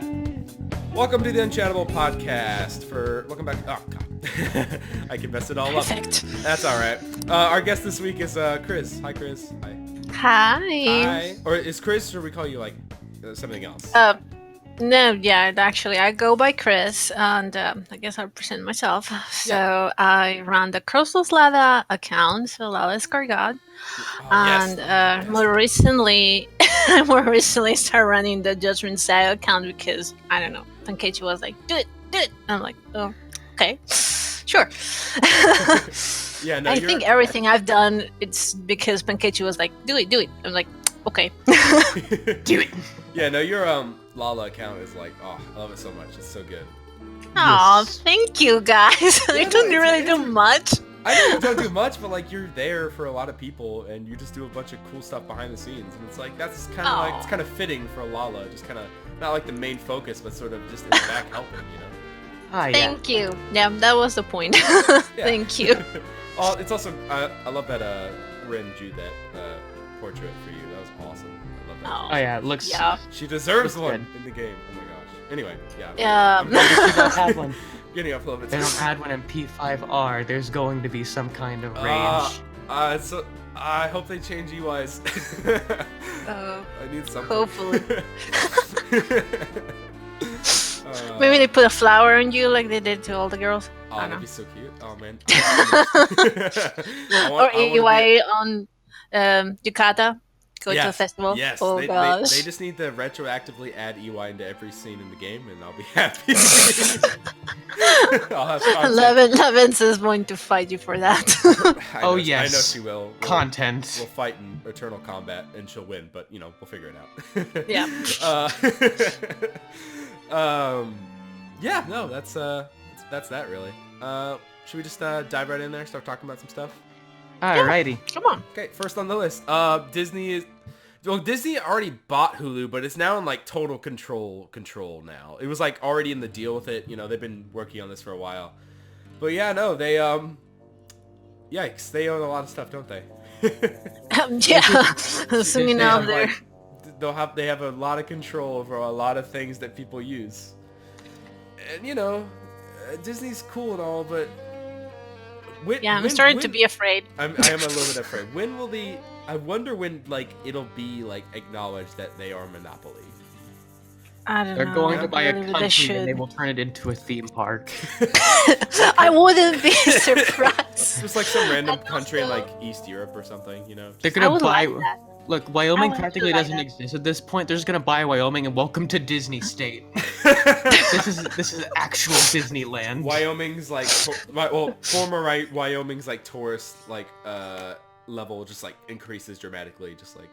that. Welcome to the Unchatable podcast. Welcome back. Oh god, I can mess it all Perfect. up. That's all right. Our guest this week is Kriz. Hi, Kriz. Hi. Hi. Or is Kriz? Or should we call you like something else? No, yeah, actually, I go by Kriz, and I guess I'll present myself. So I run the Crossless Lada account, so Lada is God. And yes. more recently, started running the Judgment Style account because I don't know. Pankeichi was like, "Do it." And I'm like, "Oh, okay, sure." Yeah, no. I think everything I've done, it's because Pankeichi was like, "Do it." I'm like, "Okay, do it." Yeah, no. Your Lala account is like, oh, I love it so much. It's so good. Oh, Yes. thank you guys. I don't really do much. I know you don't do much, but like you're there for a lot of people, and you just do a bunch of cool stuff behind the scenes, and it's like that's kind of like it's kind of fitting for Lala, just kind of not like the main focus, but sort of just in the back helping, you know. Thank you. Yeah, that was the point. Thank you. Oh, it's also I love that Rin drew that portrait for you. That was awesome. I love that. Oh yeah, it looks. Yeah. She deserves looks one good. in the game. Oh my gosh. Anyway, yeah. Yeah. They don't add one. Getting off a little bit. They don't add one in P5R. There's going to be some kind of range. So I hope they change UIs. I need something. Hopefully. Maybe they put a flower on you like they did to all the girls. Oh, I that'd don't be so cute. Oh man. know. Or EY on Yukata. Go to a festival. Yes. Oh gosh. They just need to retroactively add EY into every scene in the game, and I'll be happy. I'll have content. Levens is going to fight you for that. Oh, I yes. know she will. Content. We'll fight in eternal combat, and she'll win. But you know, we'll figure it out. Yeah. Yeah. No, that's that really. Should we just dive right in there? Start talking about some stuff. Alrighty. Come on. Okay, first on the list. Disney already bought Hulu, but it's now in like total control now. It was like already in the deal with it. You know, they've been working on this for a while. But yeah, no, they yikes, they own a lot of stuff, don't they? Yeah. Assuming They out have, there. they have a lot of control over a lot of things that people use. And you know, Disney's cool and all, but I'm starting to be afraid. I am a little bit afraid. When will I wonder when like it'll be like acknowledged that they are a monopoly. I don't know. They're going to buy a Maybe country and they will turn it into a theme park. I wouldn't be surprised. Just like some random country in like East Europe or something, you know. They're I gonna would buy. like that. Look, I Wyoming would practically like doesn't that. exist at this point. They're just gonna buy Wyoming and welcome to Disney State. This is actual Disneyland. Wyoming's like former Wyoming's like tourist like level just like increases dramatically, just like.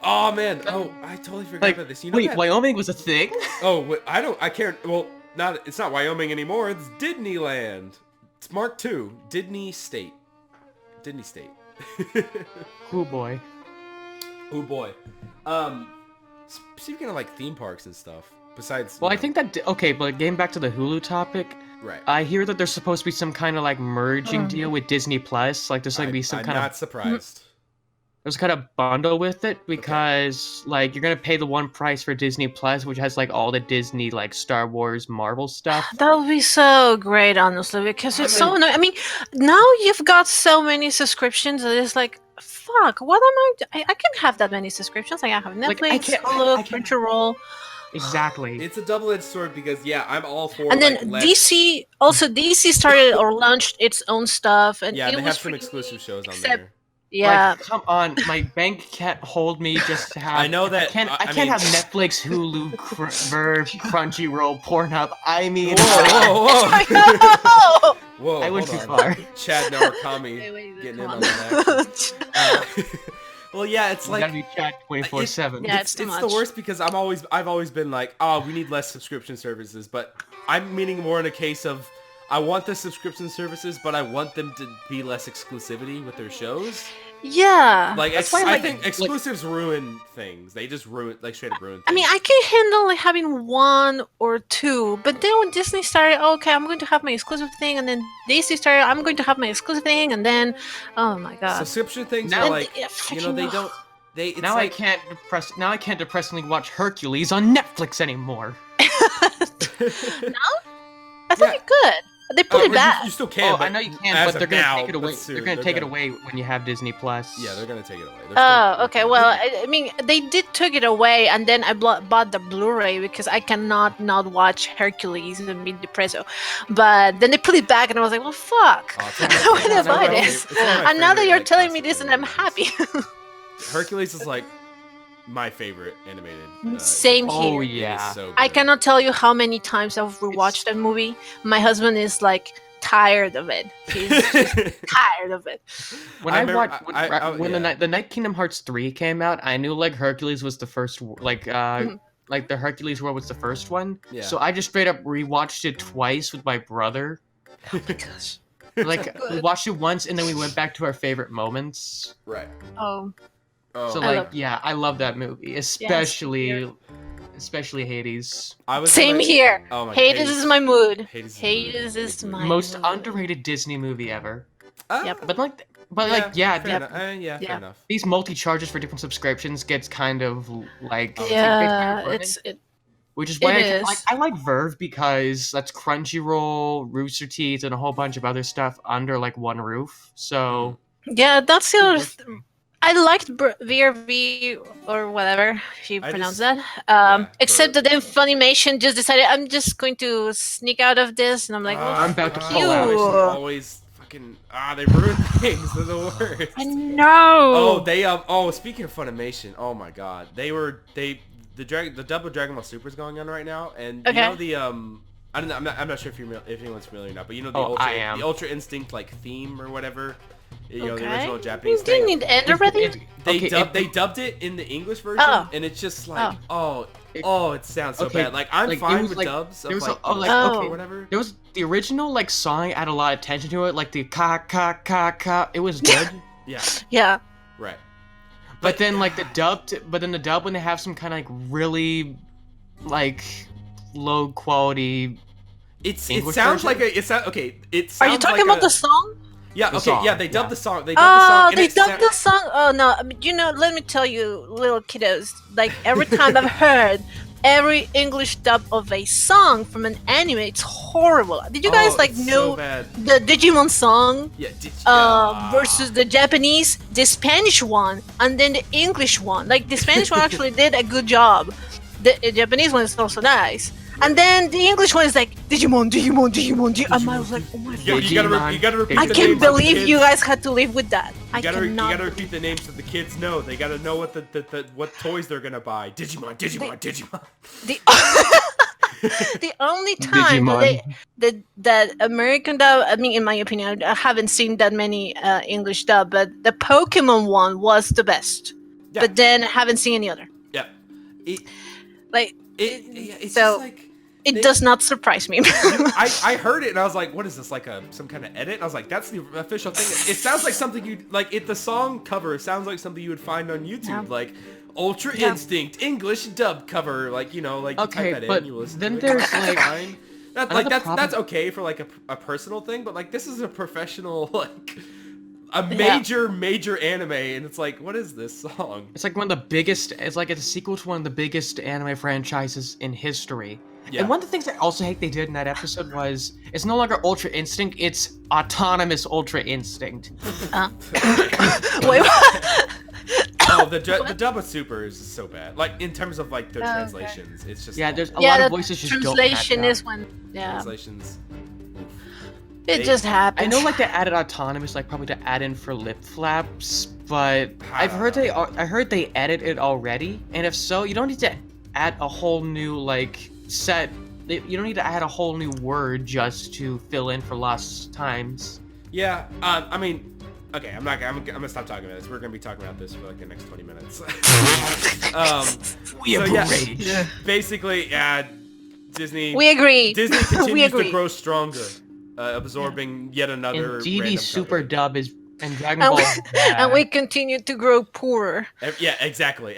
Oh man! Oh, I totally forgot about this. You know wait, that? Wyoming was a thing? Oh, I can't. Well, it's not Wyoming anymore. It's Disneyland. It's Mark II. Disney State. Oh boy. Oh boy. Speaking of like theme parks and stuff, besides. Well, I think that okay, but getting back to the Hulu topic, Right. I hear that there's supposed to be some kind of like merging deal with Disney Plus. Like there's be some I'm kind not of surprised. there's kind of bundle with it because like you're gonna pay the one price for Disney Plus, which has like all the Disney like Star Wars, Marvel stuff. That would be so great, honestly, because it's so annoying. I mean, now you've got so many subscriptions that it's like, fuck, what am I can't have that many subscriptions. Like, I have Like, Netflix, I can't- Hulu, I can't- Crunchyroll. Exactly. It's a double-edged sword because yeah, I'm all for. And then like, DC started or launched its own stuff. And Yeah, it they was have some free, exclusive shows on except- there. Yeah. Like, come on, my bank can't hold me just to have. I know that- I I can't mean- have Netflix, Hulu, Verve, Crunchyroll, Pornhub. I mean, Whoa! I Whoa! I went too hold on. far. Chad Narakami know. getting in Come on that action. Well, yeah, it's You like gotta be chat 24/7. Yeah. it's too the much. worst because I've always been like, oh, we need less subscription services, but I'm meaning more in a case of I want the subscription services, but I want them to be less exclusivity with their shows. Yeah. Like, That's why, I like- think exclusives ruin things. They just straight up ruin things. I mean, I can handle like having one or two, but then when Disney started, okay, I'm going to have my exclusive thing, and then DC started, I'm going to have my exclusive thing, and then, oh my god. subscription things Now- are like, Yeah, you know, they don't. Now I can't depressingly watch Hercules on Netflix anymore. No, I thought you could. They put it back. You still can. I know you can, but they're gonna take it away. They're gonna take it away when you have Disney Plus. Yeah, they're gonna take it away. Oh, okay. Well, I mean, they did took it away, and then I bought the Blu-ray because I cannot not watch Hercules and be depressed. But then they put it back, and I was like, well, fuck. Why did I buy this? And now that you're telling me this, and I'm happy. Hercules is like my favorite animated. Same here. Oh yeah. So I cannot tell you how many times I've rewatched that movie. My husband is like tired of it. He's just tired of it. When the Night Kingdom Hearts 3 came out, I knew like Hercules was the first like the Hercules world was the first one. Yeah. So I just straight up rewatched it twice with my brother. Oh my gosh. Like we watched it once and then we went back to our favorite moments. Right. Oh. So I love that movie, especially Hades. Same here. Oh my Hades is my mood. Hades is my most mood. underrated Disney movie ever. Yep. Fair enough. These multi-charges for different subscriptions gets kind of like which is why I like Verve because that's Crunchyroll, Rooster Teeth, and a whole bunch of other stuff under like one roof. So yeah, that's the other. I liked VRV or whatever you pronounce that. Except that then Funimation just decided I'm just going to sneak out of this, and I'm like, I'm about to pull out. Always fucking they ruin things. They're the worst. I know. Speaking of Funimation, oh my god, the dub of Dragon Ball Super is going on right now, and you know the I don't know, I'm not sure if anyone's familiar or not, but you know the Ultra Instinct like theme or whatever. You know, the original Japanese thing. Didn't it end already? They dubbed it in the English version, and it's just like, it sounds so bad. Like, I'm fine with dubs of whatever. There was the original, like, song had a lot of attention to it, like the ka. It was good. Yeah. Right. But then, like, the dub, when they have some kind of, like, really, like, low quality It sounds like a, it sounds, okay, it sounds Are you talking about the song? Yeah, they dubbed the song. They dubbed the song. Oh no, I mean, let me tell you, little kiddos. Like every time I've heard every English dub of a song from an anime, it's horrible. Did you guys know the Digimon song? Yeah. Versus the Japanese, the Spanish one, and then the English one. Like the Spanish one actually did a good job. The Japanese one is also nice. And then the English one is like Digimon. And I was like, oh my god. You gotta repeat I can't believe you guys had to live with that. You gotta repeat the names so the kids know. They gotta know what what toys they're gonna buy. Digimon. The only time that American dub, I mean, in my opinion, I haven't seen that many English dub, but the Pokemon one was the best. Yeah. But then I haven't seen any other. Yeah. It's so, just like... It does not surprise me. I heard it and I was like, what is this, like some kind of edit? And I was like, that's the official thing. It sounds like something you'd, like, the song cover sounds like something you would find on YouTube. Like, Ultra Instinct, English dub cover, like, you know, like, type that in, you listen then to it. there's, like... That's okay for, like, a personal thing, but, like, this is a professional, like... A major anime, and it's like, what is this song? It's like one of the biggest, it's a sequel to one of the biggest anime franchises in histoy. Yeah. And one of the things I also hate they did in that episode was, it's no longer Ultra Instinct, it's Autonomous Ultra Instinct. Wait, what? The dub of Super is so bad. Like, in terms of, like, their translations, it's just... Yeah, there's a lot of voices just don't translation is when... Yeah. Translations... It just happens. I know, like, they added Autonomous, like, probably to add in for lip flaps, but I heard they edit it already, and if so, you don't need to add a whole new, like, you don't need to add a whole new word just to fill in for lost times. Yeah, I mean, okay, I'm gonna stop talking about this. We're gonna be talking about this for, like, the next 20 minutes. Basically, Disney... We agree. Disney continues to grow stronger. Absorbing yet another. And GB Super Dub is and Dragon Ball. And we continue to grow poorer. Yeah, exactly.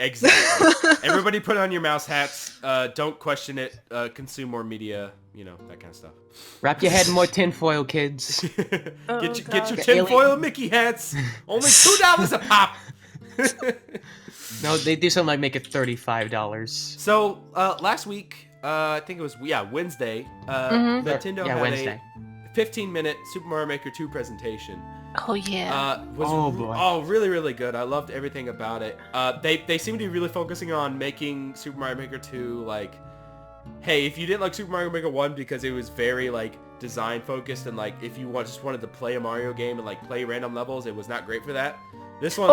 Everybody, put on your mouse hats. Don't question it. Consume more media. You know, that kind of stuff. Wrap your head in more tinfoil, kids. Get your tinfoil Mickey hats. Only $2 a pop. No, they do something like make it $35. So last week, I think it was Wednesday. Nintendo had Wednesday. a 15-minute Super Mario Maker 2 presentation. Oh yeah. Was really, really good. I loved everything about it. They seem to be really focusing on making Super Mario Maker 2 like, hey, if you didn't like Super Mario Maker 1 because it was very like design focused and like if you just wanted to play a Mario game and like play random levels, it was not great for that. This one's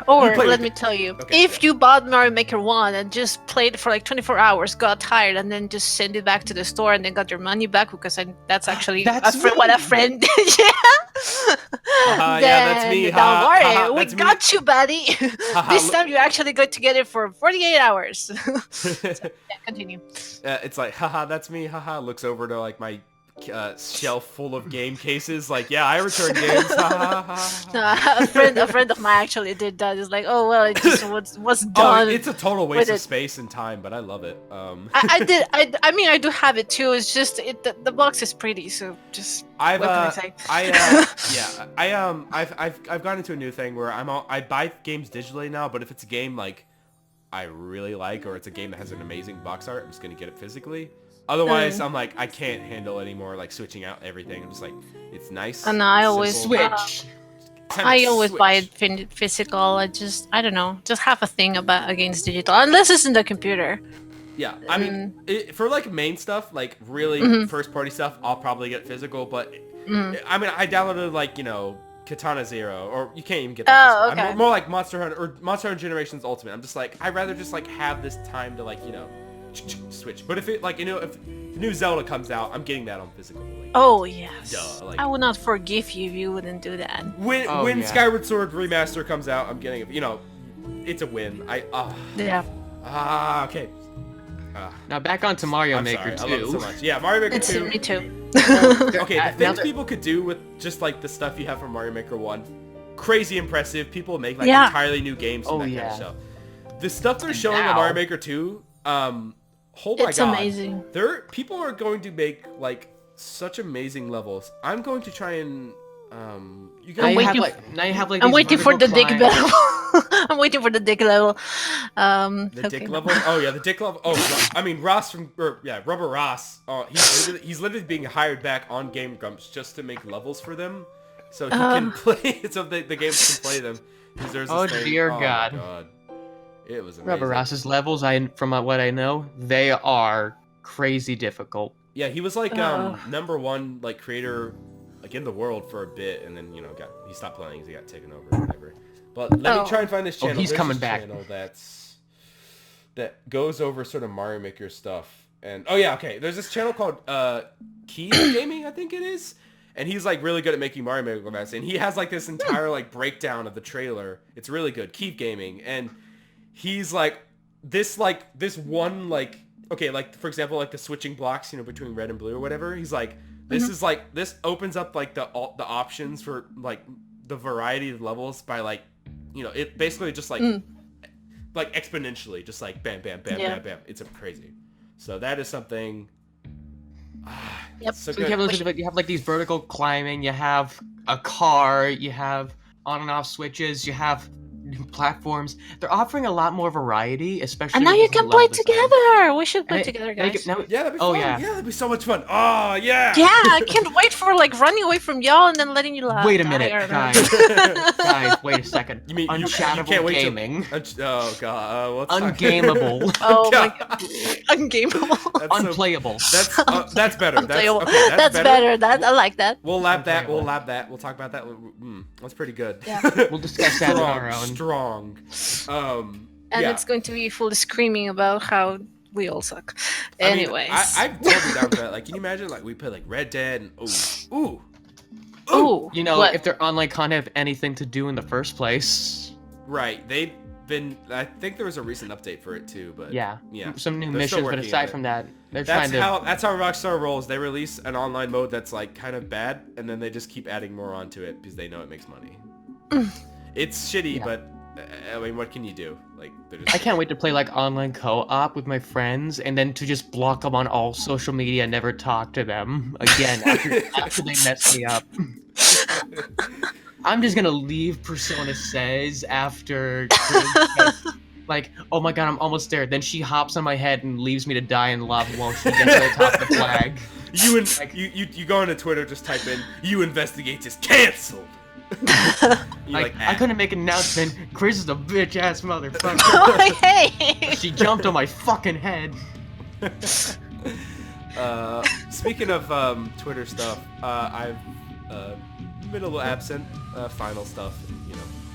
let me tell you, if you bought Mario Maker 1 and just played for like 24 hours, got tired, and then just sent it back to the store and then got your money back, because that's actually what a friend did. That's me. Don't worry, we got you, buddy. This time you actually got to get it for 48 hours. Continue. It's like, haha, that's me. Haha, looks over to like my shelf full of game cases, like, yeah, I return games. A friend of mine actually did that. It's like, oh well, it just was done. It's a total waste of space and time, but I love it. I mean, I do have it too. It's just the box is pretty, so just what can I say? I've gone into a new thing where I buy games digitally now, but if it's a game like I really like or it's a game that has an amazing box art, I'm just gonna get it physically. Otherwise, I'm like, I can't handle anymore, like, switching out everything. I'm just like, it's nice. And I always switch. I always buy it physical. I don't know, just have a thing against digital, unless it's in the computer. Yeah, I mean, for, like, main stuff, like, really first-party stuff, I'll probably get physical, but, I mean, I downloaded, like, you know, Katana Zero, or you can't even get that. Okay. I'm more like Monster Hunter, or Monster Hunter Generations Ultimate. I'm just like, I'd rather just, like, have this time to, like, you know, switch. But if it, like, you know, if the new Zelda comes out, I'm getting that on physical. Like, oh yes. Duh, like, I would not forgive you if you wouldn't do that. When Skyward Sword Remaster comes out, I'm getting it. You know, it's a win. Okay. Now back on to Mario Maker 2. I love it so much. Yeah, Mario Maker 2. Me too. Okay, the things people could do with just like the stuff you have from Mario Maker 1, crazy impressive. People make like entirely new games from that kind of stuff. The stuff they're showing on Mario Maker 2, oh my god, amazing. People are going to make like such amazing levels. I'm going to try and I'm waiting for the dig level. I'm waiting for the dig level. Dick level. Oh yeah, the dick level. Oh, I mean Ross Rubber Ross. Oh, he's literally being hired back on Game Grumps just to make levels for them, so he can play. So the games can play them. Dear God. My God. It was amazing. Rubber Ross's levels, from what I know, they are crazy difficult. Yeah, he was like #1 like creator like in the world for a bit, and then he stopped playing because he got taken over or whatever. But let me try and find this channel. He's coming back. Channel that goes over sort of Mario Maker stuff. And there's this channel called Key Gaming, I think it is. And he's like really good at making Mario Maker maps, and he has like this entire like breakdown of the trailer. It's really good. Keep Gaming, and he's like this one like for example like the switching blocks between red and blue or whatever. He's like this opens up like the options for like the variety of levels by like it basically just like exponentially just like bam bam bam bam bam. It's crazy. So that is something. Yep. So you have like these vertical climbing, you have a car, you have on and off switches, you have new platforms. They're offering a lot more variety, especially. And now you can play together. We should play together, guys. That'd be fun. Yeah, that'd be so much fun. Oh yeah. Yeah, I can't wait for like running away from y'all and then letting you laugh. Wait a minute, guys. Guys, wait a second. You mean Unchatable gaming? Oh god, what's Ungameable. Oh my god. Ungameable. Unplayable. That's better. Unplayable. That's better. I like that. We'll lab that. We'll talk about that. That's pretty good. Yeah. We'll discuss that on our own. Strong. And it's going to be full screaming about how we all suck. Anyways. I'm totally down for that. Like, can you imagine like we play like Red Dead and ooh. You know, if their online content have anything to do in the first place. Right. I think there was a recent update for it too, but yeah. Some new missions, but aside from that, that's how Rockstar rolls. They release an online mode that's like kind of bad, and then they just keep adding more onto it because they know it makes money. It's shitty, but I mean, what can you do? Like, I can't wait to play like online co-op with my friends, and then to just block them on all social media and never talk to them again after they mess me up. I'm just gonna leave Persona Says after Kriz like, oh my god, I'm almost there. Then she hops on my head and leaves me to die in lava while she gets to the top of the flag. You go into Twitter, just type in "You investigate is cancelled." I couldn't make an announcement. Kriz is a bitch ass motherfucker. Oh, hey! She jumped on my fucking head. Speaking of Twitter stuff, I've been a little absent. Final stuff,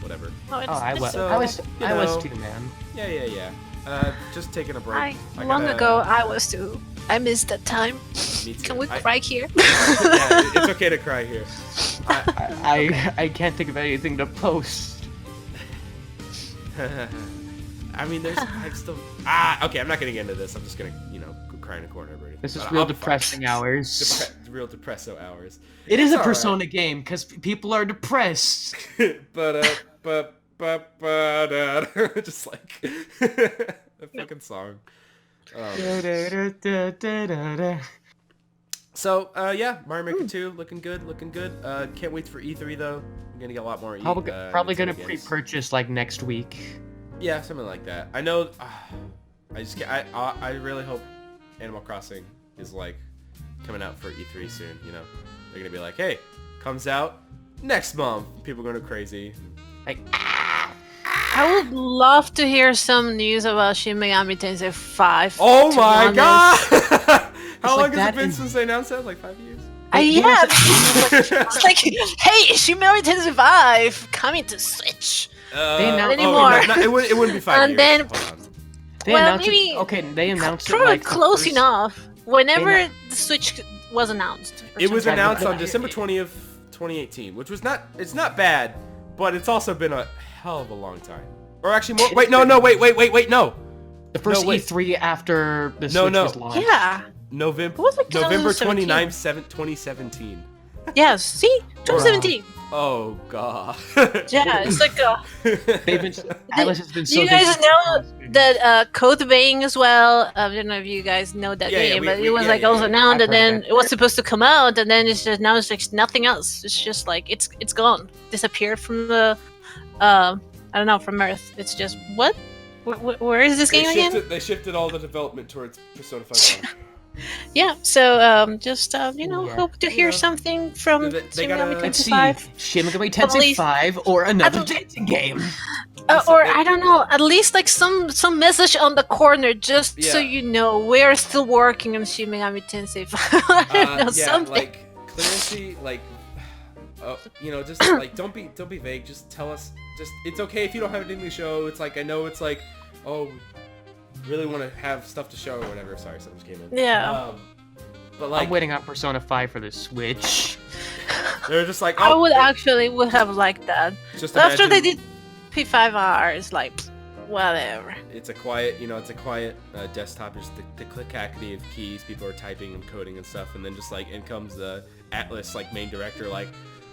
whatever. I was too, man. Yeah. Just taking a break. Long ago, I was too. I missed that time. Me too. Can we cry here? Yeah, it's okay to cry here. I can't think of anything to post. I mean, I'm still. Okay, I'm not gonna get into this. I'm just gonna, go cry in a corner. This is real depressing hours. Real depresso hours. It is a Persona game because people are depressed. Just like a fucking song. So, Mario Maker 2 looking good. Can't wait for E3 though. I'm gonna get a lot more. Probably gonna pre-purchase like next week. Yeah, something like that. I know. I really hope Animal Crossing is like coming out for E3 soon. They're gonna be like, hey, comes out next month. People are going crazy. Like, I would love to hear some news about Shin Megami Tensei 5. Oh my god! How long like has it been since they announced that? Like 5 years? Yeah. It's like, hey, Shin Megami Tensei 5 coming to Switch. Anymore. It wouldn't be 5 years. And then, they announced it like close enough. Whenever the Switch was announced. It was announced on December 20th, 2018, which was it's not bad, but it's also been a hell of a long time. Or actually more, wait, no, The first E3 after the Switch was launched. Yeah. November 29th, 2017. Yes, see? 2017. Oh god. Yeah, it's like Atlas has been so. Do you guys know that Code Vein as well? I don't know if you guys know that game, but it was also announced, and then it was supposed to come out, and then it's just now it's like nothing else. It's just like it's gone, disappeared from the I don't know, from Earth. It's just what? Where is this game again? They shifted all the development towards Persona 5. Yeah, so hope to hear something from Shin Megami Tensei 5. Shin Megami Tensei 5 or another dating game. Or I don't know, at least like some message on the corner, just so you know we're still working on Shin Megami Tensei 5. I don't know, something. Like clearly, like just like don't be vague. Just tell us. Just it's okay if you don't have anything to show. It's like I know it's like really want to have stuff to show or whatever. Sorry, someone just came in. Yeah. But like, I'm waiting on Persona 5 for the Switch. They're just like, I would have liked that. Just after they did P5Rs, like, whatever. It's a quiet, desktop. Just the clickety of keys. People are typing and coding and stuff, and then just like in comes the Atlas like main director like.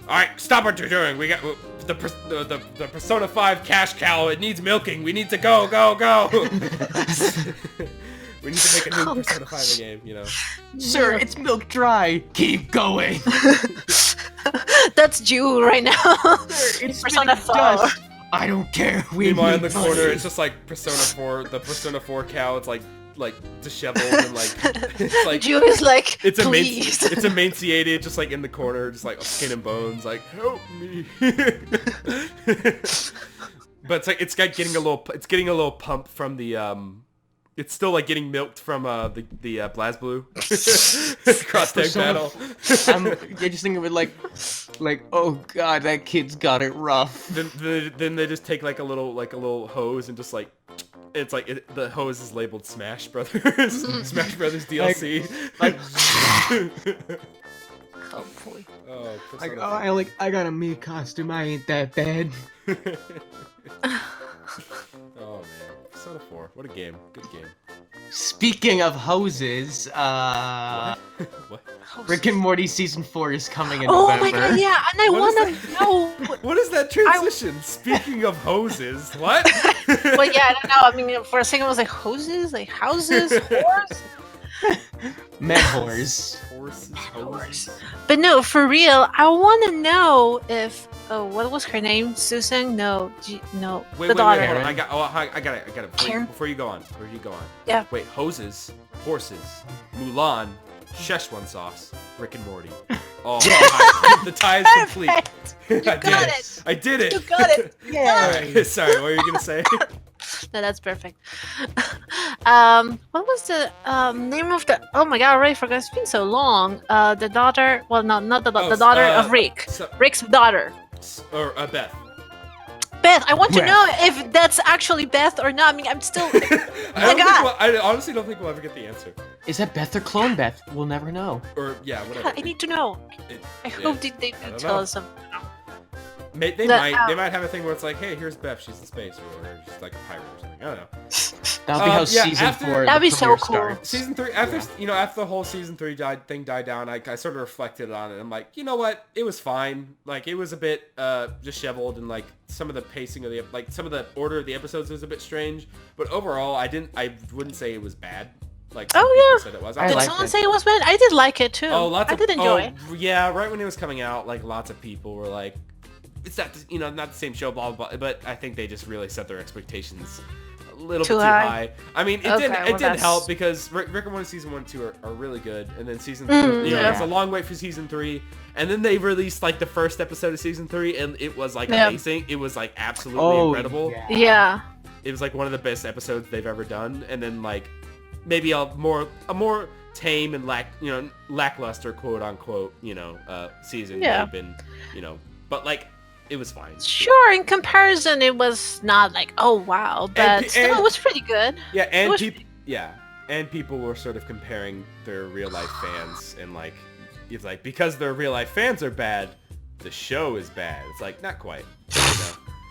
All right, stop what you're doing. We got the Persona 5 cash cow. It needs milking. We need to go. We need to make a new Persona 5 game, Sir, it's milk dry. Keep going. That's Jew right now. Sir, it's Persona 4. I don't care. Meanwhile, in the corner, it's just like Persona 4. The Persona 4 cow. It's like disheveled and like it's like Jew is like it's please. emaciated, just like in the corner, just like skin and bones, like help me. But it's like it's getting a little pump from the it's still like getting milked from the BlazBlue cross tag battle. I'm just thinking of it like oh god, that kid's got it rough. Then they just take like a little hose and just like. It's like the hose is labeled Smash Brothers, Smash Brothers DLC. Oh boy. I got a me costume. I ain't that bad. Oh man, Persona 4, what a game, good game. Speaking of hoses, what? Rick and Morty season 4 is coming in November. Oh my god, yeah, and I wanna know. What is that transition? Speaking of hoses, what? Well, yeah, I don't know. I mean, for a second I was like, hoses? Like houses? Whores? Men whores. Horses. But no, for real, I wanna know if Oh, what was her name? Susan? No, no. Wait, the wait, daughter. wait, hold on. I got it. Wait, Karen? before you go on. Yeah. Wait, hoses, horses, Mulan, Szechuan sauce, Rick and Morty. Oh, the tie is complete. You got it. I did it. You got it. Yeah. All right, sorry, what were you gonna say? No, that's perfect. What was the name of the? Oh my god, I already forgot. It's been so long. The daughter. Well, no, not the daughter of Rick. Rick's daughter. Or Beth. Beth, I want to know if that's actually Beth or not. I mean, I'm still. I honestly don't think we'll ever get the answer. Is that Beth or clone Beth? We'll never know. Or yeah, whatever. God, I need to know. I hope they tell us something. They might have a thing where it's like, hey, here's Beth, she's in space, or just like a pirate or something. I don't know. That'll be how season 4. That'd be so cool. Starts. Season 3, after after the whole season 3 thing died down, I sort of reflected on it. I'm like, you know what? It was fine. Like it was a bit disheveled, and like some of the pacing of some of the order of the episodes was a bit strange. But overall, I wouldn't say it was bad. Like said it was. Did someone say it was bad? I did like it too. I did enjoy it. Yeah, right when it was coming out, like lots of people were like, it's not not the same show, blah blah blah. But I think they just really set their expectations a little bit too high. I mean, it didn't help because Rick and Morty season 1 and 2 are really good, and then season 3, it's a long wait for season 3, and then they released like the first episode of season 3, and it was like amazing. It was like absolutely incredible. Yeah. It was like one of the best episodes they've ever done, and then like maybe a more tame and lackluster quote unquote season would have been but like it was fine. Sure, in comparison, it was not like, oh wow, but still, it was pretty good. Yeah, and people were sort of comparing their real life fans, and like, it's like because their real life fans are bad, the show is bad. It's like not quite.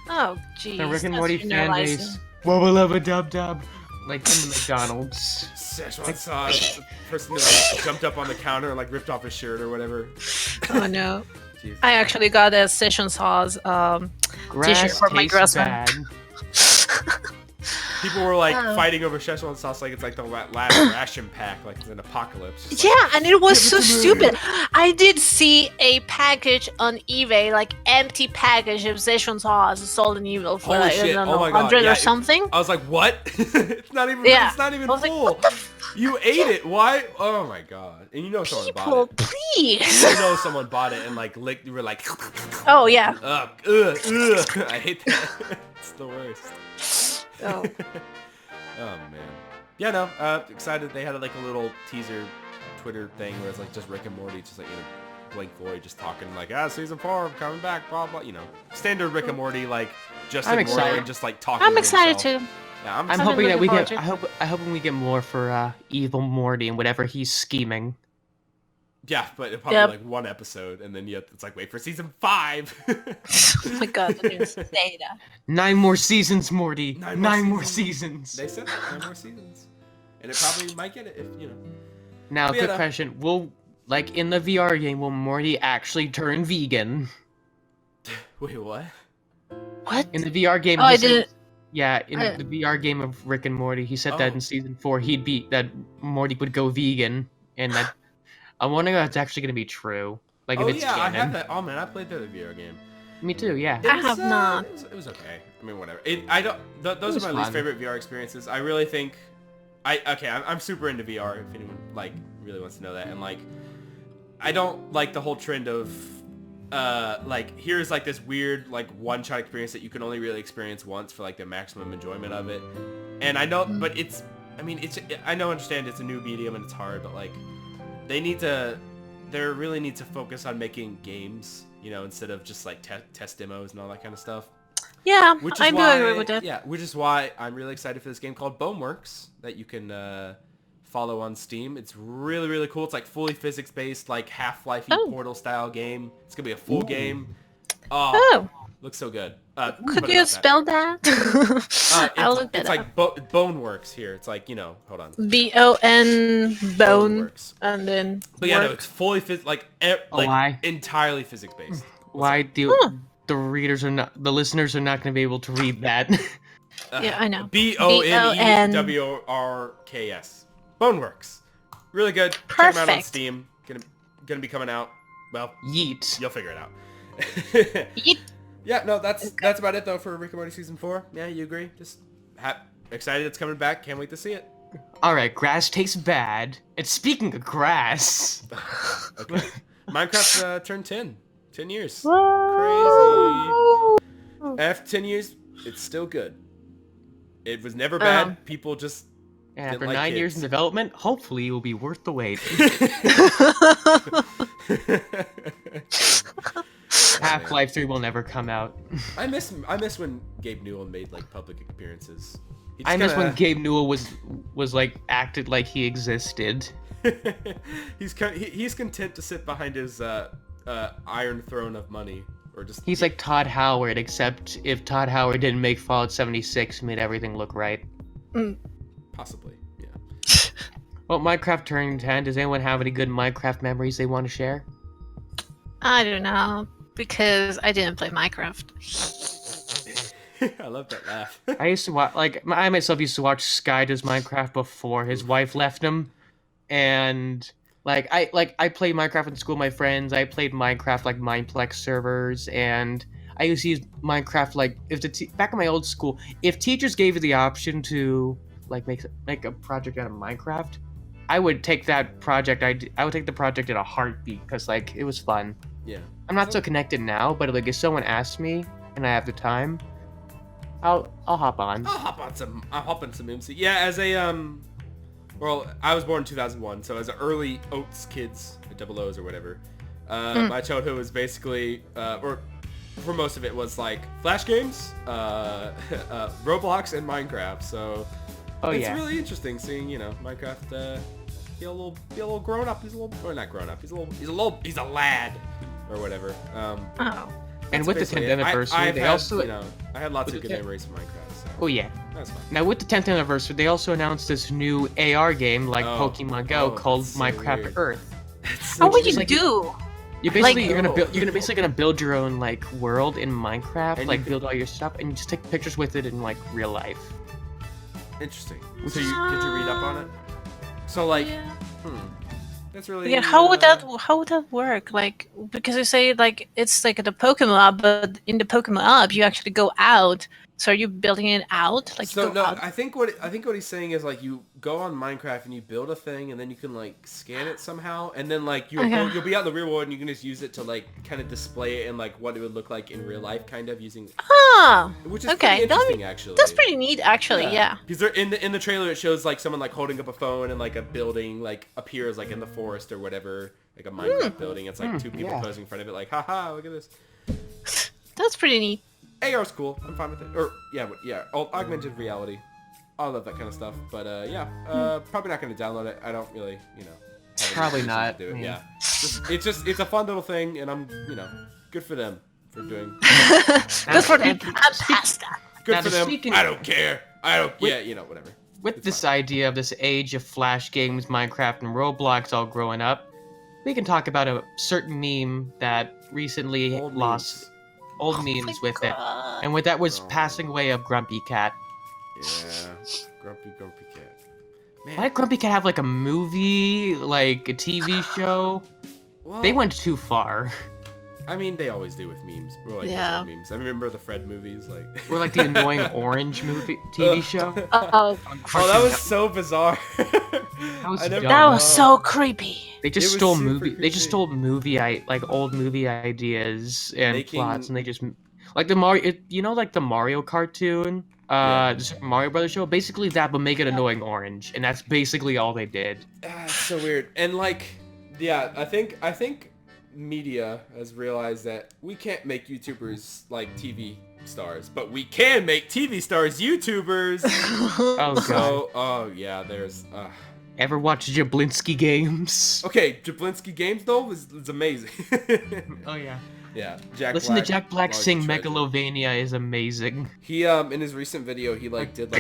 Oh, jeez. The Rick and Morty fan base. Wubba-lubba-dub-dub. Like in the McDonald's. Szechuan sauce. The person that jumped up on the counter and like ripped off his shirt or whatever. Oh no. Jeez. I actually got a Szechuan sauce t-shirt for my girlfriend. People were like fighting over Szechuan sauce like it's like the last ration pack, like it's an apocalypse. Yeah, like, and it was so stupid. I did see a package on eBay, like empty package of Szechuan sauce sold in eBay for like, I don't know, 100 or something. I was like, what? It's not even full. Like, you ate it. Why? Oh my god. And someone bought it. Please. Someone bought it and like licked. You were like, oh yeah. I hate that. It's the worst. Oh. Oh man. Yeah, no. Excited. They had like a little teaser Twitter thing where it's like just Rick and Morty, just like Blink Void just talking like, season 4, I'm coming back, blah blah. Standard Rick and Morty, like just I'm excited. And just like talking. I'm excited too. Yeah, I'm hoping that we get. I hope we get more for evil Morty and whatever he's scheming. Yeah, but it probably like one episode, and then it's like wait for season 5. Oh my god, I didn't say that. 9 more seasons, Morty. 9 more seasons. They said 9 more seasons, and it probably might get it if Now, quick question: will like in the VR game, will Morty actually turn vegan? Wait, what? What? In the VR game? Oh, I didn't. Yeah, in the VR game of Rick and Morty, he said that in season 4 that Morty would go vegan, and that I'm wondering if that's actually gonna be true. Like if it's canon. I have that. Oh man, I played the VR game. Me too. Yeah. I have not. It was okay. I mean, whatever. Those are my least favorite VR experiences. I really think. I'm super into VR. If anyone like really wants to know that, and like, I don't like the whole trend of. Like here's like this weird like one-shot experience that you can only really experience once for like the maximum enjoyment of it. And I know, but understand it's a new medium and it's hard, but like they really need to focus on making games, instead of just like test demos and all that kind of stuff. Yeah, I do agree with that. Yeah, which is why I'm really excited for this game called Boneworks that you can follow on Steam. It's really, really cool. It's like fully physics-based, like Half-Life-y Portal style game. It's gonna be a full game. Oh, looks so good. Could you spell that? I'll look it up. It's like Boneworks here. It's like hold on. B-O-N Boneworks, and then. But yeah, no, it's fully entirely physics-based. Why do the listeners are not gonna be able to read that? Yeah, I know. Boneworks. Boneworks. Really good. Perfect. Check them out on Steam. Gonna be coming out. Well, yeet. You'll figure it out. Yeet. Yeah, no, that's about it though for Rick and Morty season 4. Yeah, you agree? Just excited it's coming back. Can't wait to see it. All right, grass tastes bad. And speaking of grass, Okay, Minecraft turned 10. 10 years. Woo! Crazy. After 10 years, it's still good. It was never bad. People just and didn't after like 9 years in kids. development, hopefully it will be worth the wait. Half-Life 3 will never come out. I miss when Gabe Newell made like public appearances. He I miss kinda... when Gabe Newell was like acted like he existed. he's content to sit behind his iron throne of money, or just He's like Todd Howard, except if Todd Howard didn't make Fallout 76 and made everything look right. possibly, yeah. Well, Minecraft turning 10. Does anyone have any good Minecraft memories they want to share? I don't know, because I didn't play Minecraft. I love that laugh. I used to watch, I myself used to watch Sky Does Minecraft before his wife left him, and I played Minecraft in school with my friends. I played Minecraft like Mineplex servers, and I used to use Minecraft back in my old school. If teachers gave you the option to like make a project out of Minecraft, I would take that project. I would take the project in a heartbeat because like it was fun. Yeah. I'm not so connected now, but like if someone asks me and I have the time, I'll hop on. I'll hop on some MC. Yeah, as a well, I was born in 2001, so as an early Oats kids, double O's or whatever. My childhood was basically, or for most of it was like Flash games, Roblox, and Minecraft. So it's really interesting seeing Minecraft be a little grown up. He's a little, or not grown up. He's a lad or whatever. And with the 10th anniversary, they also I had lots of good memories of Minecraft. So oh yeah, that's fine. Now with the 10th anniversary, they also announced this new AR game like Pokemon Go called so Minecraft weird. Earth. How would you do? You basically you're basically gonna build your own like world in Minecraft, And like build all your stuff, and you just take pictures with it in like real life. Interesting. So did you read up on it? So like, that's really How would that work? Like, because you say like it's like the Pokemon Hub, but in the Pokemon Hub you actually go out. So are you building it out? Like so you go no, out? I think what he's saying is like you go on Minecraft and you build a thing and then you can like scan it somehow and then like you'll be out in the real world and you can just use it to like kind of display it in like what it would look like in real life, kind of using. Which is pretty interesting actually. That's pretty neat actually. Yeah. Because in the trailer it shows like someone like holding up a phone and like a building like appears like in the forest or whatever, like a Minecraft building. It's like two people posing in front of it, like haha, look at this. That's pretty neat. AR's cool. I'm fine with it. Or augmented reality. I love that kind of stuff. But probably not going to download it. I don't really, have Probably any not. reason to do it. Yeah. It's a fun little thing, and I'm, good for them for doing. Good for them. I'm pasta. Good for them. I don't care. Whatever. With this idea of this age of Flash games, Minecraft, and Roblox all growing up, we can talk about a certain meme that recently lost old memes with it. And with that was passing away of Grumpy Cat. Yeah, Grumpy Cat. Man. Why did Grumpy Cat have like a movie, like a TV show? Well, They went too far. I mean, they always do with memes. Or like memes. I remember the Fred movies, like. Or like the annoying Orange movie TV show. Oh, that was so bizarre. That was so creepy. They just stole old movie ideas and plots, and they just like the Mario. Like the Mario cartoon, the Super Mario Brothers show. Basically that, but make it annoying orange, and that's basically all they did. It's so weird. And like, I think media has realized that we can't make YouTubers like TV stars, but we can make TV stars YouTubers. Oh god. There's. Ever watch Jablinski Games? Okay, Jablinski Games though is amazing. Oh yeah. Yeah, Listen to Jack Black sing Megalovania is amazing. He in his recent video he did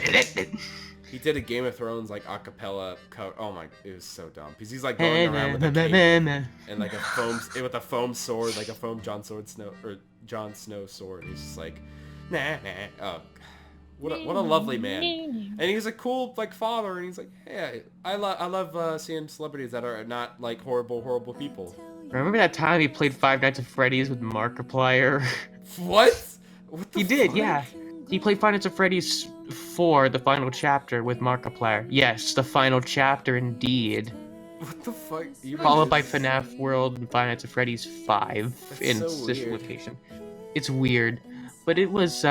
he did a Game of Thrones like acapella cover. Oh my, it was so dumb because he's like going around with a cape and like a foam sword, like a foam Jon Snow sword. He's just like, nah. Oh, what a lovely man. And he's a cool like father, and he's like, hey, I love seeing celebrities that are not like horrible people. Remember that time he played Five Nights at Freddy's with Markiplier? What? What the He did, fuck? yeah. He played Five Nights at Freddy's 4, the final chapter, with Markiplier. Yes, the final chapter indeed. What the fuck? Followed by FNAF World and Five Nights at Freddy's 5 That's in so this weird. location. It's weird, but it was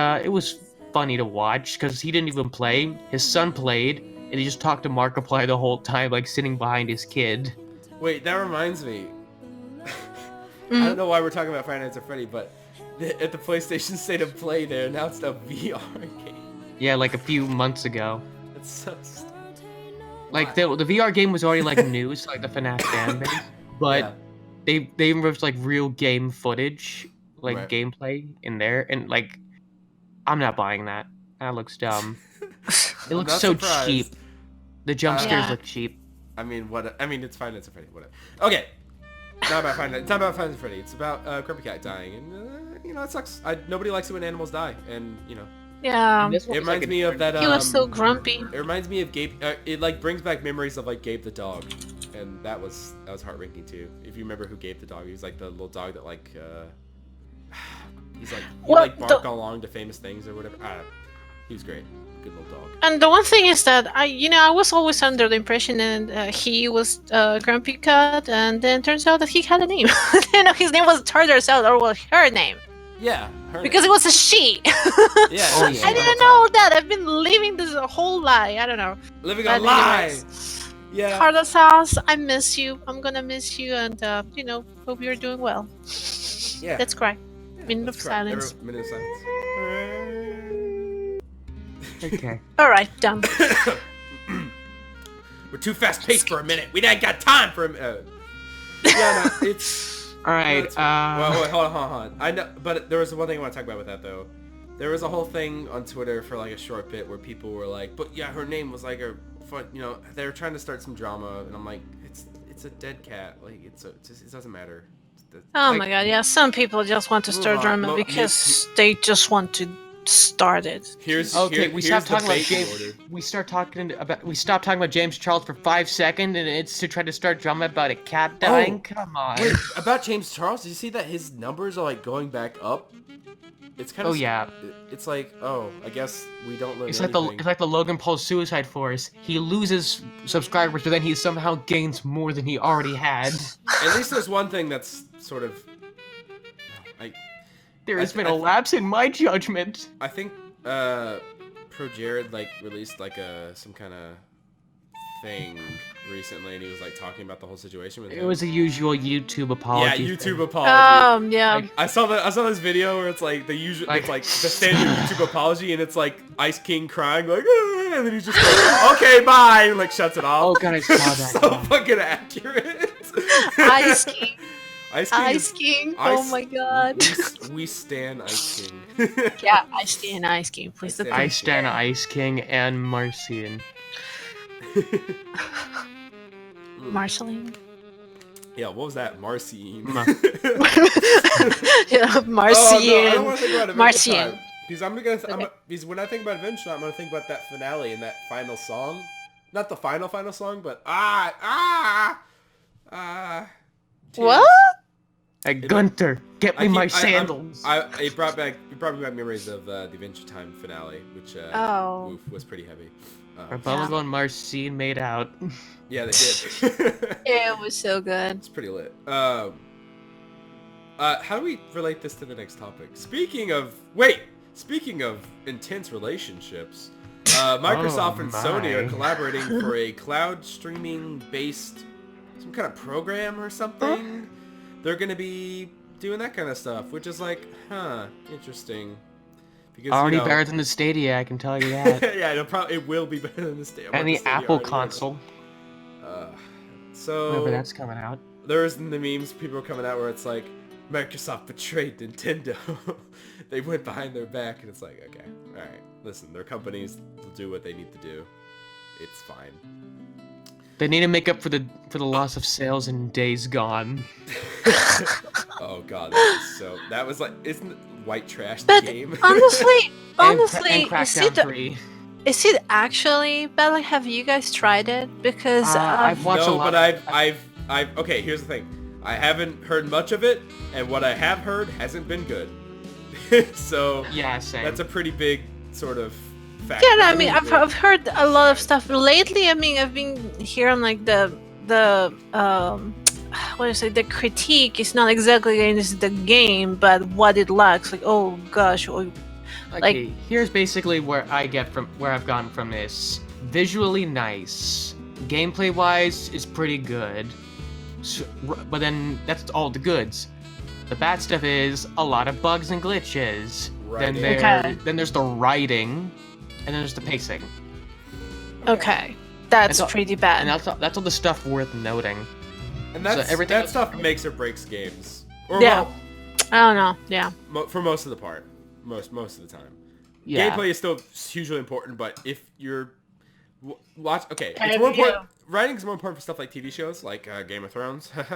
funny to watch because he didn't even play. His son played, and he just talked to Markiplier the whole time, like sitting behind his kid. Wait, that reminds me. I don't know why we're talking about Five Nights at Freddy, but at the PlayStation State of Play, they announced a VR game. Yeah, like a few months ago. That's so stupid. Like the VR game was already like news, like the FNAF fan base, but Yeah. they removed like real game footage, like Right. gameplay in there, and like I'm not buying that. That looks dumb. It looks not so surprised. cheap. The jump scares Yeah. look cheap. I mean, it's Five Nights at Freddy. Whatever. Okay. It's not about Five Nights at Freddy. It's about Grumpy Cat dying, and it sucks. Nobody likes it when animals die, and Yeah. This one it was, like, reminds a me of that. He was so grumpy. It reminds me of Gabe. It like brings back memories of like Gabe the dog, and that was heart-wrenching too. If you remember who Gabe the dog, he was like the little dog that like he's like he Well, like bark along to famous things or whatever. He was great, good little dog. And the one thing is that I was always under the impression that he was Grumpy Cat, and then turns out that he had a name. His name was Tartar Salad, or well, her name, Yeah, her because name. it was a she. Yeah, Oh, yeah. I the whole didn't time. know that. I've been living this whole lie. I don't know. Living But a lie. anyways, Yeah. Tartar Sauce, I miss you. I'm gonna miss you, and hope you're doing well. Yeah. Let's cry. Minute of Let's cry. silence. Minute of silence. Okay. All right, done. We're too fast paced for a minute. We ain't got time for a minute. Yeah, no, it's. All right. Well, wait, hold on. I know, but there was one thing I want to talk about with that though. There was a whole thing on Twitter for like a short bit where people were like, "But yeah, her name was like a fun." They were trying to start some drama, and I'm like, "It's a dead cat. Like it doesn't matter." Oh my god, yeah. Some people just want to Move start on. drama Mo- because they just want to start it. Here's Okay, we here's stopped the talking about bait James. order. We stopped talking about James Charles for 5 seconds, and it's to try to start drama about a cat dying. Oh, Come on. Wait, about James Charles, did you see that his numbers are like going back up? It's kind of. Oh, yeah. It's like, I guess we don't learn It's anything. like the Logan Paul suicide force. He loses subscribers, but then he somehow gains more than he already had. At least there's one thing that's sort of. There has been I a lapse in my judgment. I think Pro Jared like released like some kind of thing recently, and he was like talking about the whole situation with him. It was a usual YouTube apology. Yeah, YouTube thing. apology. Yeah. Like, I saw this video where it's like the usual, Like- it's like the standard YouTube apology, and it's like Ice King crying like, "Ah," and then he's just like, "Okay, bye," and like shuts it off. Oh god, I saw that. so yeah. fucking accurate. Ice King. Ice King. Ice King. Oh my god. We stan Ice King. Yeah, Ice King. Ice King. Please I don't. I stand Ice King and Marcian. Marceline. Yeah, what was that? Marcine. Yeah, Oh, no, I don't want to Marcian. think about Adventure Marcian. Time. Because when I think about Adventure Time, I'm gonna think about that finale and that final song. Not the final song, but tears. What? Hey, Gunter, get me my I'm- sandals. It brought me back memories of the Adventure Time finale, which Oh. was pretty heavy. Bubble and Marcin made out. Yeah, they did. It was so good. It's pretty lit. How do we relate this to the next topic? Speaking of intense relationships, Microsoft and Sony are my. collaborating for a cloud streaming based some kind of program or something. They're gonna be doing that kind of stuff, which is like, interesting. Because Already better than the Stadia, I can tell you that. yeah, it will be better than the Stadia. And the Apple console. So Whenever that's coming out. there's the memes people are coming out where it's like Microsoft betrayed Nintendo. They went behind their back, and it's like, okay, all right, listen, their companies will do what they need to do. It's fine. They need to make up for the loss of sales in Days Gone. Oh god, that was like, isn't white trash the But game? honestly, And is Crackdown it 3. is it actually bad? Like, have you guys tried it? Because I've watched a No, lot. but I've okay, here's the thing. I haven't heard much of it, and what I have heard hasn't been good. So Yeah, same. that's a pretty big sort of factor. Yeah, no, I mean, I've heard a lot of stuff lately. I mean, I've been hearing like the what do you say? The critique is not exactly against the game, but what it lacks. Like, oh gosh, Okay, here's basically where I've gotten from this. Visually nice, gameplay wise is pretty good, but then that's all the goods. The bad stuff is a lot of bugs and glitches. Right. Then there's the writing, and then there's the pacing. Okay, that's pretty bad. And that's all the stuff worth noting. And that stuff makes or breaks games. Or yeah. I don't know. Yeah. For most of the part, most of the time. Yeah. Gameplay is still hugely important, but if you're it's more important. Writing is more important for stuff like TV shows, like Game of Thrones. But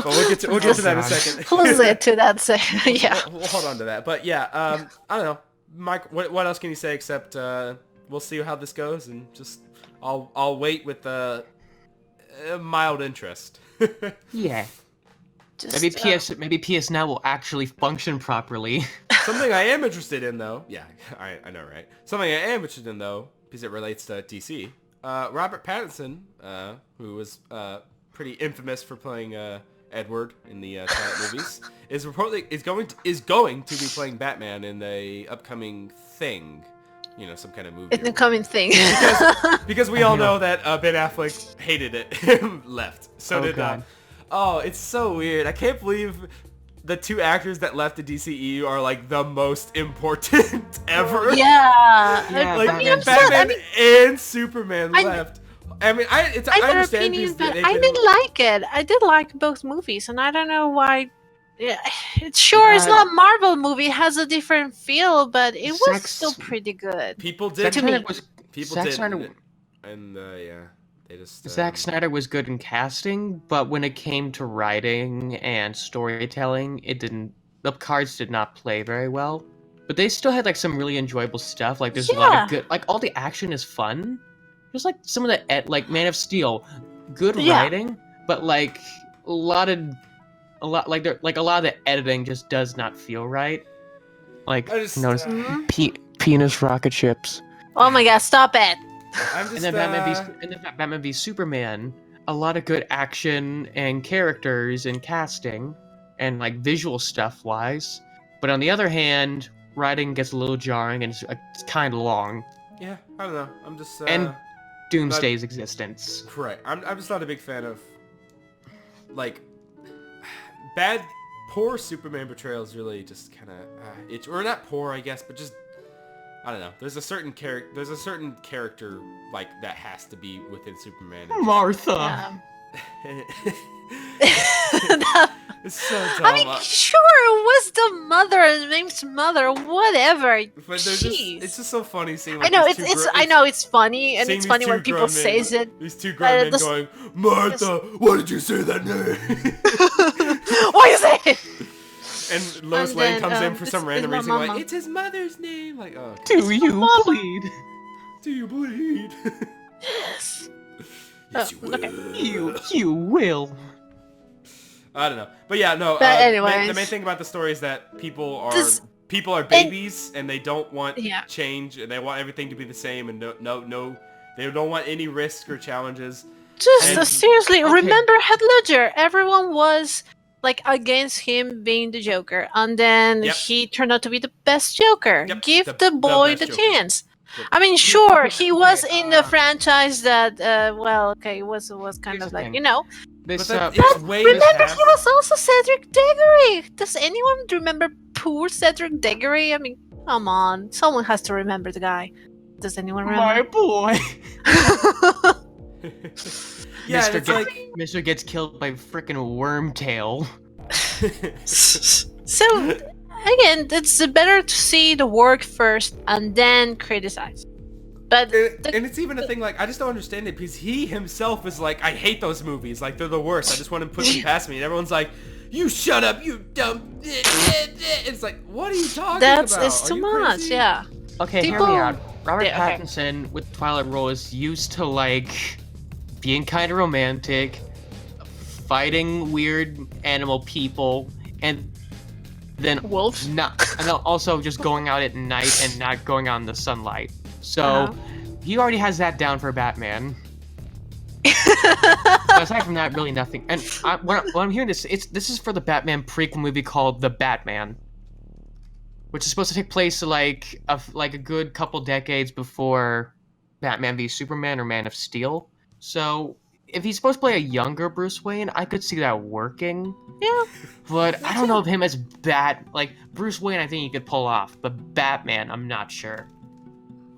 we'll get to that in a second. We'll get to that second. Yeah. We'll hold on to that. But yeah, I don't know, Mike. What else can you say except we'll see how this goes, and just I'll wait with mild interest. Yeah. Maybe PS Now will actually function properly. Something I am interested in, though. Yeah, I know, right? Something I am interested in, though, because it relates to DC. Robert Pattinson, who was pretty infamous for playing Edward in the Twilight movies, is going to be playing Batman in the upcoming Thing. You know, some kind of movie. It's the coming thing. because we all know that Ben Affleck hated it and left. So did God. Oh, it's so weird. I can't believe the two actors that left the DCEU are like the most important ever. Yeah. Like Batman and Superman left. I mean, I understand opinions, but I didn't like it. I did like both movies, and I don't know why. Yeah, it's not Marvel movie. It has a different feel, but it was still pretty good. People did. People did. And yeah. Zack Snyder was good in casting, but when it came to writing and storytelling, the cards did not play very well. But they still had like some really enjoyable stuff. Like there's a lot of good, like all the action is fun. There's like some of the like Man of Steel, good writing, but like a lot of the editing just does not feel right. Like notice penis rocket ships. Oh my god, stop it! And then Batman v Superman, a lot of good action and characters and casting and like visual stuff wise. But on the other hand, writing gets a little jarring and it's kind of long. Yeah, I don't know. I'm just and Doomsday's existence. Correct. I'm just not a big fan of like poor Superman portrayals. Really, just kind of or not poor, I guess, but just. I don't know. There's a certain character like that has to be within Superman. Martha. It's so dumb. I mean, sure, it was the mother, name's Mother, whatever. But it's just so funny seeing. Like, I know it's funny, and it's funny when people says it. These two grown men going, Martha, why did you say that name? Why you say it? And Lois Lane comes in for some random reason, like, it's his mother's name. Like, oh. Do you bleed? Do you bleed? Yes. Yes, you will. Okay. You will. I don't know, but yeah, no. But anyways, the main thing about the story is that people are babies, and they don't want change, and they want everything to be the same, and no, they don't want any risk or challenges. Seriously, remember Heath Ledger? Everyone was like against him being the Joker, and then he turned out to be the best Joker. Yep. Give the boy the chance. I mean, sure, he was in the franchise that, was kind of like, you know. But remember, he was also Cedric Diggory. Does anyone remember poor Cedric Diggory? I mean, come on, someone has to remember the guy. Does anyone remember? My boy. Yeah, Mr. gets killed by frickin' Wormtail. So, again, it's better to see the work first and then criticize. But and it's even a thing, like, I just don't understand it, because he himself is like, I hate those movies, like, they're the worst, I just want to put them past me, and everyone's like, you shut up, you dumb. It's like, what are you talking about? It's too much, yeah. Okay, hear me out. Robert Pattinson with Twilight role is used to, like, being kind of romantic, fighting weird animal people, and then Wolves? and then also just going out at night and not going out in the sunlight. So he already has that down for Batman. But aside from that, really nothing. And when I'm hearing this, this is for the Batman prequel movie called The Batman, which is supposed to take place like a good couple decades before Batman v Superman or Man of Steel. So if he's supposed to play a younger Bruce Wayne, I could see that working. Yeah. But I don't know if him as Bruce Wayne, I think he could pull off. But Batman, I'm not sure.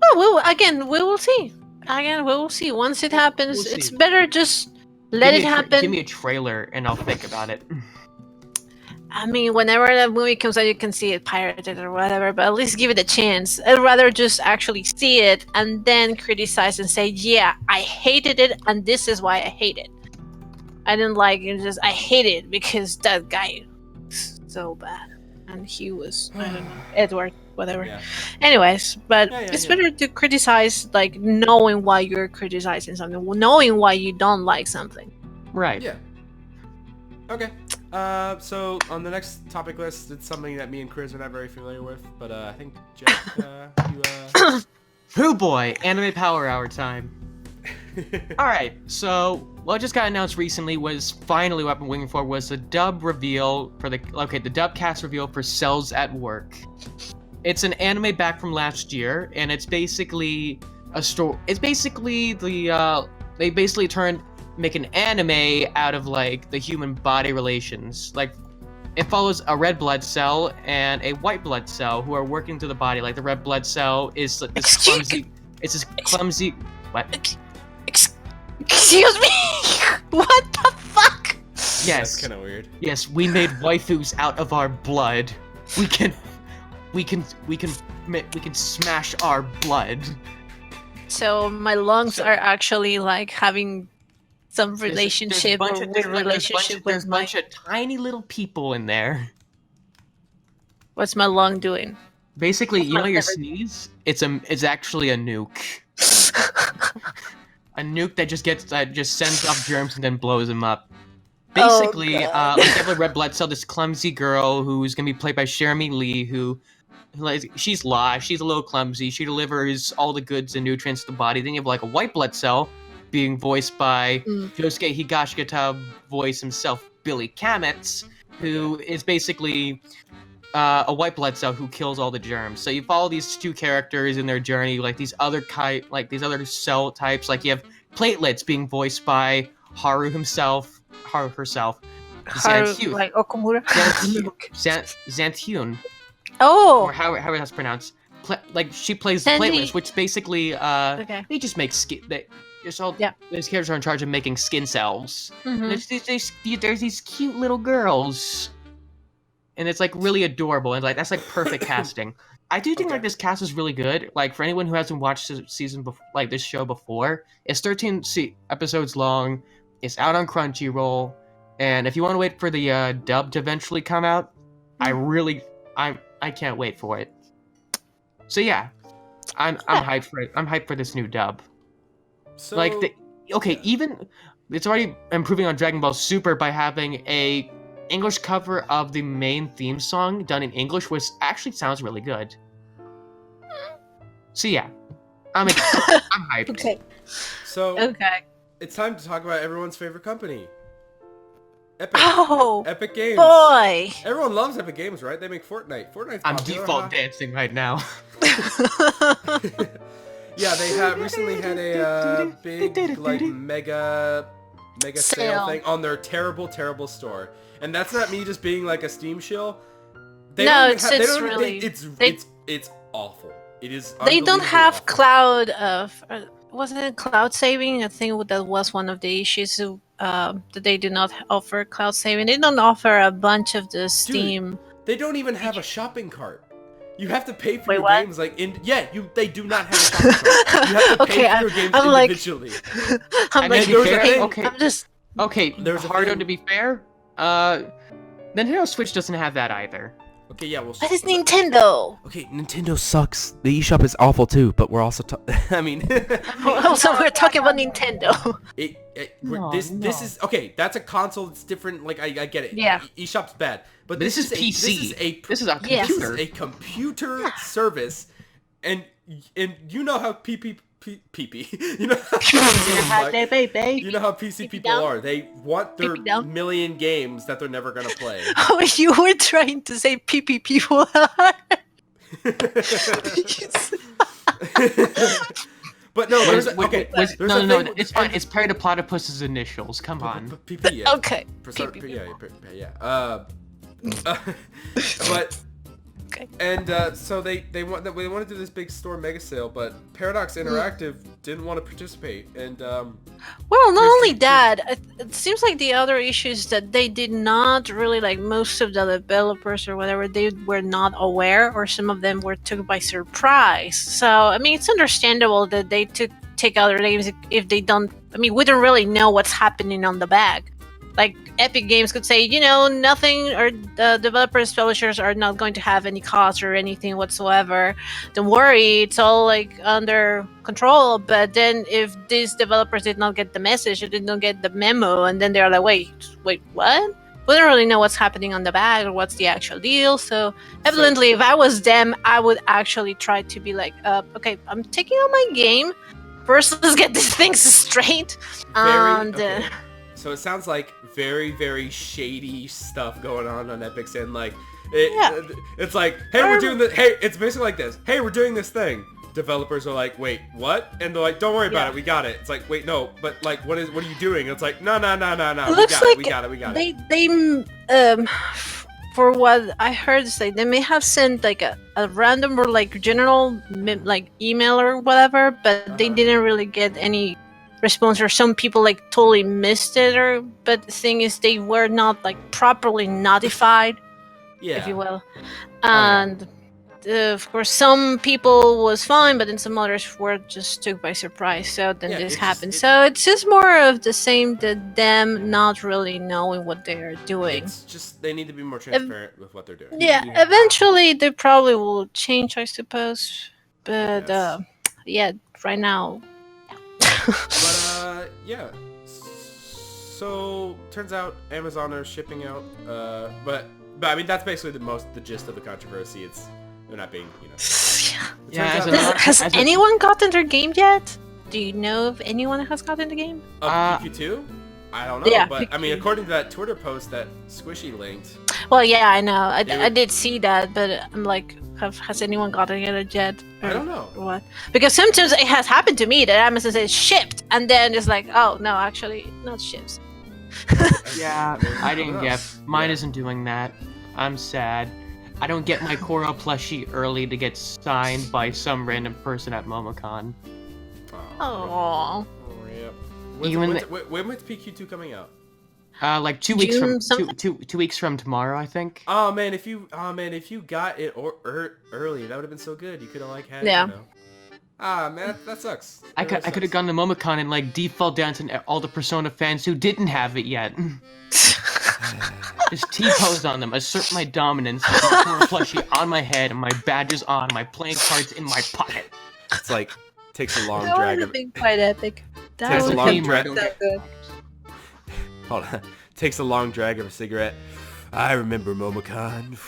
Oh, we will see. Again, we will see. Once it happens, We'll see. it's better just let it happen. Give me a trailer and I'll think about it. I mean, whenever that movie comes out, you can see it pirated or whatever, but at least give it a chance. I'd rather just actually see it and then criticize and say, yeah, I hated it, and this is why I hate it. I didn't like it, I hate it because that guy was so bad. And he was, I don't know, Edward, whatever. Yeah. Anyways, but it's better to criticize, like, knowing why you're criticizing something, knowing why you don't like something. Right. Yeah. Okay. So on the next topic list, it's something that me and Kriz are not very familiar with, but I think Jack, you Hoo boy, anime power hour time. Alright, so what just got announced recently was finally what I've been waiting for was the dub reveal for the dub cast reveal for Cells at Work. It's an anime back from last year, and it's basically a story. It's basically they basically make an anime out of like the human body relations. Like it follows a red blood cell and a white blood cell who are working through the body. Like the red blood cell is this clumsy. It's this clumsy. What? Excuse me. What the fuck? Yes. That's kind of weird. Yes, we made waifus out of our blood. We can smash our blood. So my lungs are actually like having some relationship there's a with my. bunch of tiny little people in there. What's my lung doing? Basically, you know your sneeze? It's actually a nuke. A nuke that just sends off germs and then blows them up. Basically, like you have a red blood cell, this clumsy girl who's gonna be played by Jeremy Lee, who like she's lost, she's a little clumsy, she delivers all the goods and nutrients to the body. Then you have like a white blood cell being voiced by Josuke Higashikata, voice himself, Billy Kametz, who is basically a white blood cell who kills all the germs. So you follow these two characters in their journey, like these other cell types. Like you have platelets being voiced by Haru herself, Xanthyun, like Okumura. Xanthyun. Oh. Or how that's pronounced. She plays Sandy. platelets, which basically they just make skin. These characters are in charge of making skin cells. Mm-hmm. There's these cute little girls. And it's like really adorable, and like that's like perfect casting. I do think like this cast is really good. Like for anyone who hasn't watched this show before, it's 13 episodes long. It's out on Crunchyroll, and if you want to wait for the dub to eventually come out, I can't wait for it. So yeah, I'm hyped for it. I'm hyped for this new dub. So even it's already improving on Dragon Ball Super by having a English cover of the main theme song done in English, which actually sounds really good. So yeah, I'm hyped. Okay. So it's time to talk about everyone's favorite company, Epic. Oh, Epic Games. Boy. Everyone loves Epic Games, right? They make Fortnite. Fortnite's I'm popular, default dancing right now. Yeah, they have recently had a big like mega sale thing on their terrible store. And that's not me just being like a Steam shill. It's awful. It is. They don't have awful. cloud of. Wasn't it cloud saving? I think that was one of the issues. That they do not offer cloud saving. They don't offer a bunch of the Steam. Dude, they don't even have a shopping cart. You have to pay for your what? games they do not have a shopping cart. You have to pay for your games individually. Okay, Hardo, to be fair, Nintendo Switch doesn't have that either. Okay, yeah, well. But it's Nintendo. Okay, Nintendo sucks. The eShop is awful too, but we're also. I mean. Also, we're talking about Nintendo. This is okay. That's a console. It's different. Like I get it. Yeah. eShop's bad, but This is PC. This is a Yes. computer. This is a computer service, and you know how PP. You know how you know how PC people down. are. They want their PP down. million games that they're never gonna play. Oh, you were trying to say PP people. But no, there's okay. There's a no, thing- it's fine. It's Perry the Platypus's initials. Come on. PP, yeah. Okay. Yeah. But Okay. and so they want to do this big store mega sale, but Paradox Interactive didn't want to participate, and Well, not only that, it seems like the other issue is that they did not really, like, most of the developers or whatever, they were not aware, or some of them were took by surprise. So, I mean, it's understandable that they take other names if they don't. I mean, we don't really know what's happening on the bag. Like, Epic Games could say, nothing, or the developers, publishers are not going to have any cost or anything whatsoever. Don't worry, it's all, like, under control. But then if these developers did not get the message, or did not get the memo, and then they're like, wait, what? We don't really know what's happening on the bag or what's the actual deal. So, evidently, if I was them, I would actually try to be like, okay, I'm taking out my game. First, let's get these things straight. okay. So it sounds like very, very shady stuff going on Epic's end. Like, it's like, hey, we're doing this. Hey, it's basically like this. Hey, we're doing this thing. Developers are like, wait, what? And they're like, don't worry about it. We got it. It's like, wait, no, but like, what are you doing? It's like, no. Looks We got it. They for what I heard say, they may have sent like a random or like general like email or whatever, but they didn't really get any response, or some people like totally missed it, but the thing is they were not like properly notified, if you will. And of course some people was fine, but then some others were just took by surprise, so then this happened. So it's just more of the same, that them not really knowing what they are doing. It's just they need to be more transparent with what they're doing. Eventually they probably will change, I suppose, but right now. But so turns out Amazon are shipping out, but I mean that's basically the gist of the controversy. They're not being, Has anyone gotten their game yet? Do you know if anyone has gotten the game? PQ2? I don't know, but PQ. I mean, according to that Twitter post that Squishy linked. Well, yeah, I know. I did see that, but I'm like, has anyone gotten it yet? I don't know. Or what? Because sometimes it has happened to me that Amazon says shipped, and then it's like, oh no, actually not shipped. Yeah, I didn't get. Mine isn't doing that. I'm sad. I don't get my Korra plushie early to get signed by some random person at MomoCon. Oh. When is PQ2 coming out? Like 2 weeks from two weeks from tomorrow, I think. Oh man, if you got it early, that would have been so good. You could have like had man, that sucks. I could have gone to MomoCon and like default dancing at all the Persona fans who didn't have it yet. Just T-pose on them, assert my dominance, with my Korra plushie on my head, and my badges on, my playing cards in my pocket. It's like takes a long that drag. That would have been quite epic. That takes a long drag. So good. Hold on. Takes a long drag of a cigarette. I remember MomoCon.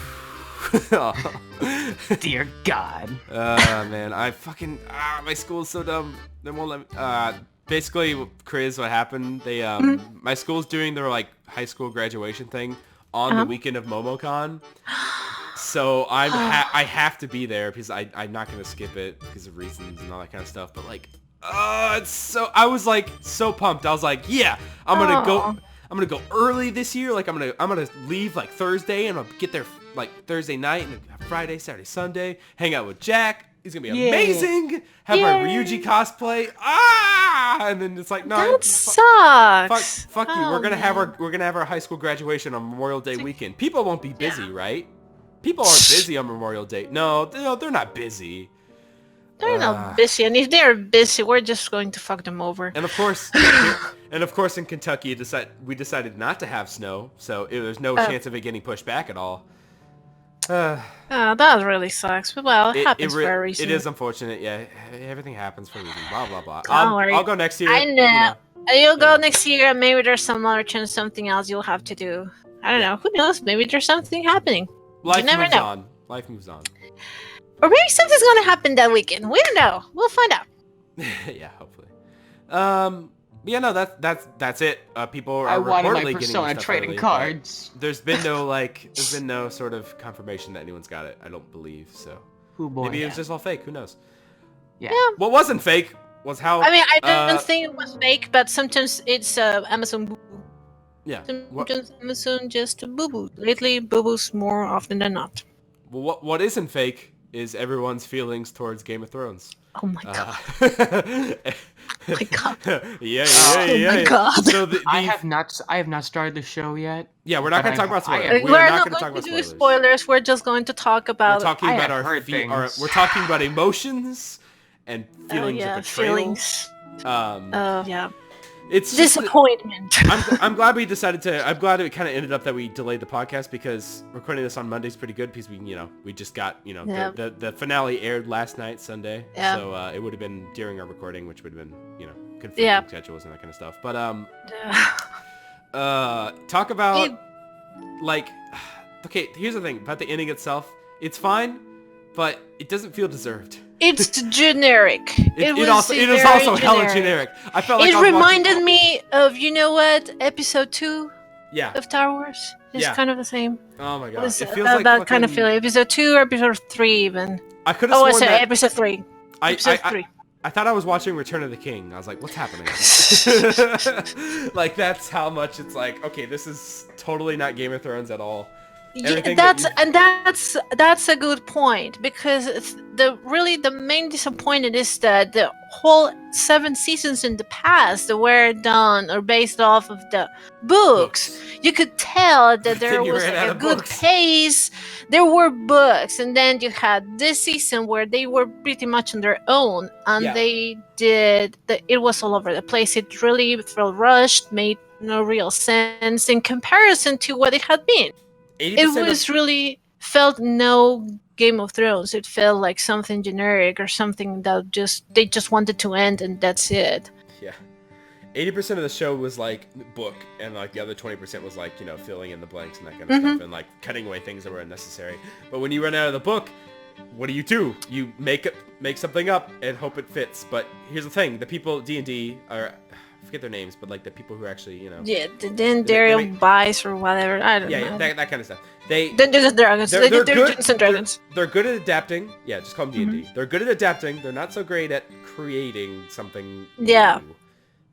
Dear God. Man, I fucking my school's so dumb. They won't let me. Basically, Kriz, what happened? They my school's doing their like high school graduation thing on the weekend of MomoCon. So I have to be there because I'm not gonna skip it because of reasons and all that kind of stuff. But like, it's so I was like so pumped. I was like, yeah, I'm gonna go early this year. Like I'm gonna leave like Thursday and I'll get there like Thursday night and Friday, Saturday, Sunday. Hang out with Jack. He's gonna be amazing. Have my Ryuji cosplay. And then it's like, no, that sucks. Fuck you. We're gonna have our high school graduation on Memorial Day weekend. People won't be busy, right? People aren't busy on Memorial Day. No, they're not busy. They're not busy, and if they're busy, we're just going to fuck them over. And of course, in Kentucky, we decided not to have snow, so there's no chance of it getting pushed back at all. That really sucks. But well, it happens for a reason. It is unfortunate. Yeah, everything happens for a reason. Blah blah blah. Don't worry. I'll go next year. I know. You'll go next year, and maybe there's some other chance, something else you'll have to do. I don't know. Who knows? Maybe there's something happening. Life you never moves know. on. Life moves on. Or maybe something's gonna happen that weekend. We don't know. We'll find out. Yeah, hopefully. Yeah, no, that's it. People are I wanted reportedly my getting Persona stuff trading early, cards. There's been no sort of confirmation that anyone's got it. I don't believe so. Oh boy. Maybe it was just all fake. Who knows? Yeah. What wasn't fake was how. I mean, I don't think it was fake, but sometimes it's Amazon boo boo. Yeah. Sometimes Amazon just boo boo. Lately, boo boos more often than not. Well, what isn't fake is everyone's feelings towards Game of Thrones. Oh my god. Oh my god. Yeah. Oh my god. So I have not started the show yet. Yeah, we're not going to talk about spoilers. We're not going to do spoilers. We're just going to talk about. We're talking about we're talking about emotions and feelings of betrayal. Feelings. Yeah. It's disappointment. I'm glad we decided to. I'm glad it kind of ended up that we delayed the podcast because recording this on Monday is pretty good because we just got the finale aired last night Sunday, so it would have been during our recording, which would have been conflicting schedules and that kind of stuff. But talk about okay. Here's the thing about the ending itself. It's fine, but it doesn't feel deserved. It's generic. It is also hella generic. I felt like it reminded me of episode 2 of Star Wars. It's kind of the same. Oh my god, it feels like that kind of feeling. Episode 2 or episode 3 even. I could have sworn that episode 3. Episode 3. I thought I was watching Return of the King. I was like, what's happening? Like that's how much it's like. Okay, this is totally not Game of Thrones at all. Yeah, that's a good point because the main disappointment is that the whole 7 seasons in the past that were done or based off of the books. You could tell that there was a good pace. There were books, and then you had this season where they were pretty much on their own, and it was all over the place. It really felt rushed, made no real sense in comparison to what it had been. It was really felt no Game of Thrones. It felt like something generic or something that they just wanted to end and that's it. Yeah. 80% of the show was like book and like the other 20% was like, filling in the blanks and that kind of stuff and like cutting away things that were unnecessary. But when you run out of the book, what do? You make something up and hope it fits. But here's the thing, the people D&D are I forget their names, but like the people who actually, Yeah, the Daryl buys or whatever. I don't know. Yeah, that kind of stuff. Dungeons and Dragons. They're Dungeons and Dragons. They're good at adapting. Yeah, just call them D&D. They're good at adapting. They're not so great at creating something new.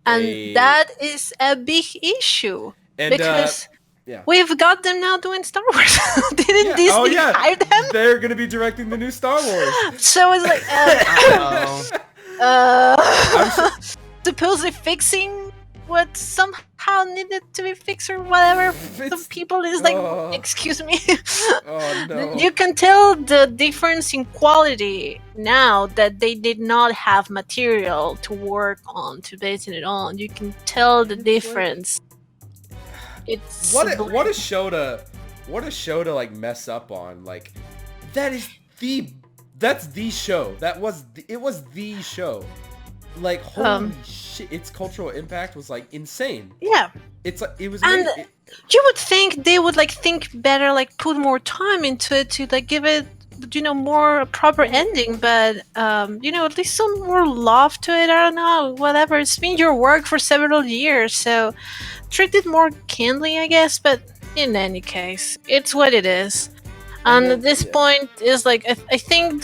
And that is a big issue. Because we've got them now doing Star Wars. Didn't Disney hire them? They're going to be directing the new Star Wars. So it's like, supposedly fixing what somehow needed to be fixed or whatever. Some people is like, excuse me. Oh no. You can tell the difference in quality now that they did not have material to work on, to base it on. You can tell the difference. It's what a show to like mess up on. Like that's the show. It was the show. Like holy shit, its cultural impact was like insane. Yeah, it was. And you would think they would like think better, like put more time into it to like give it, more proper ending. But at least some more love to it. I don't know, whatever. It's been your work for several years, so treat it more kindly, I guess. But in any case, it's what it is. And at this point, is like I think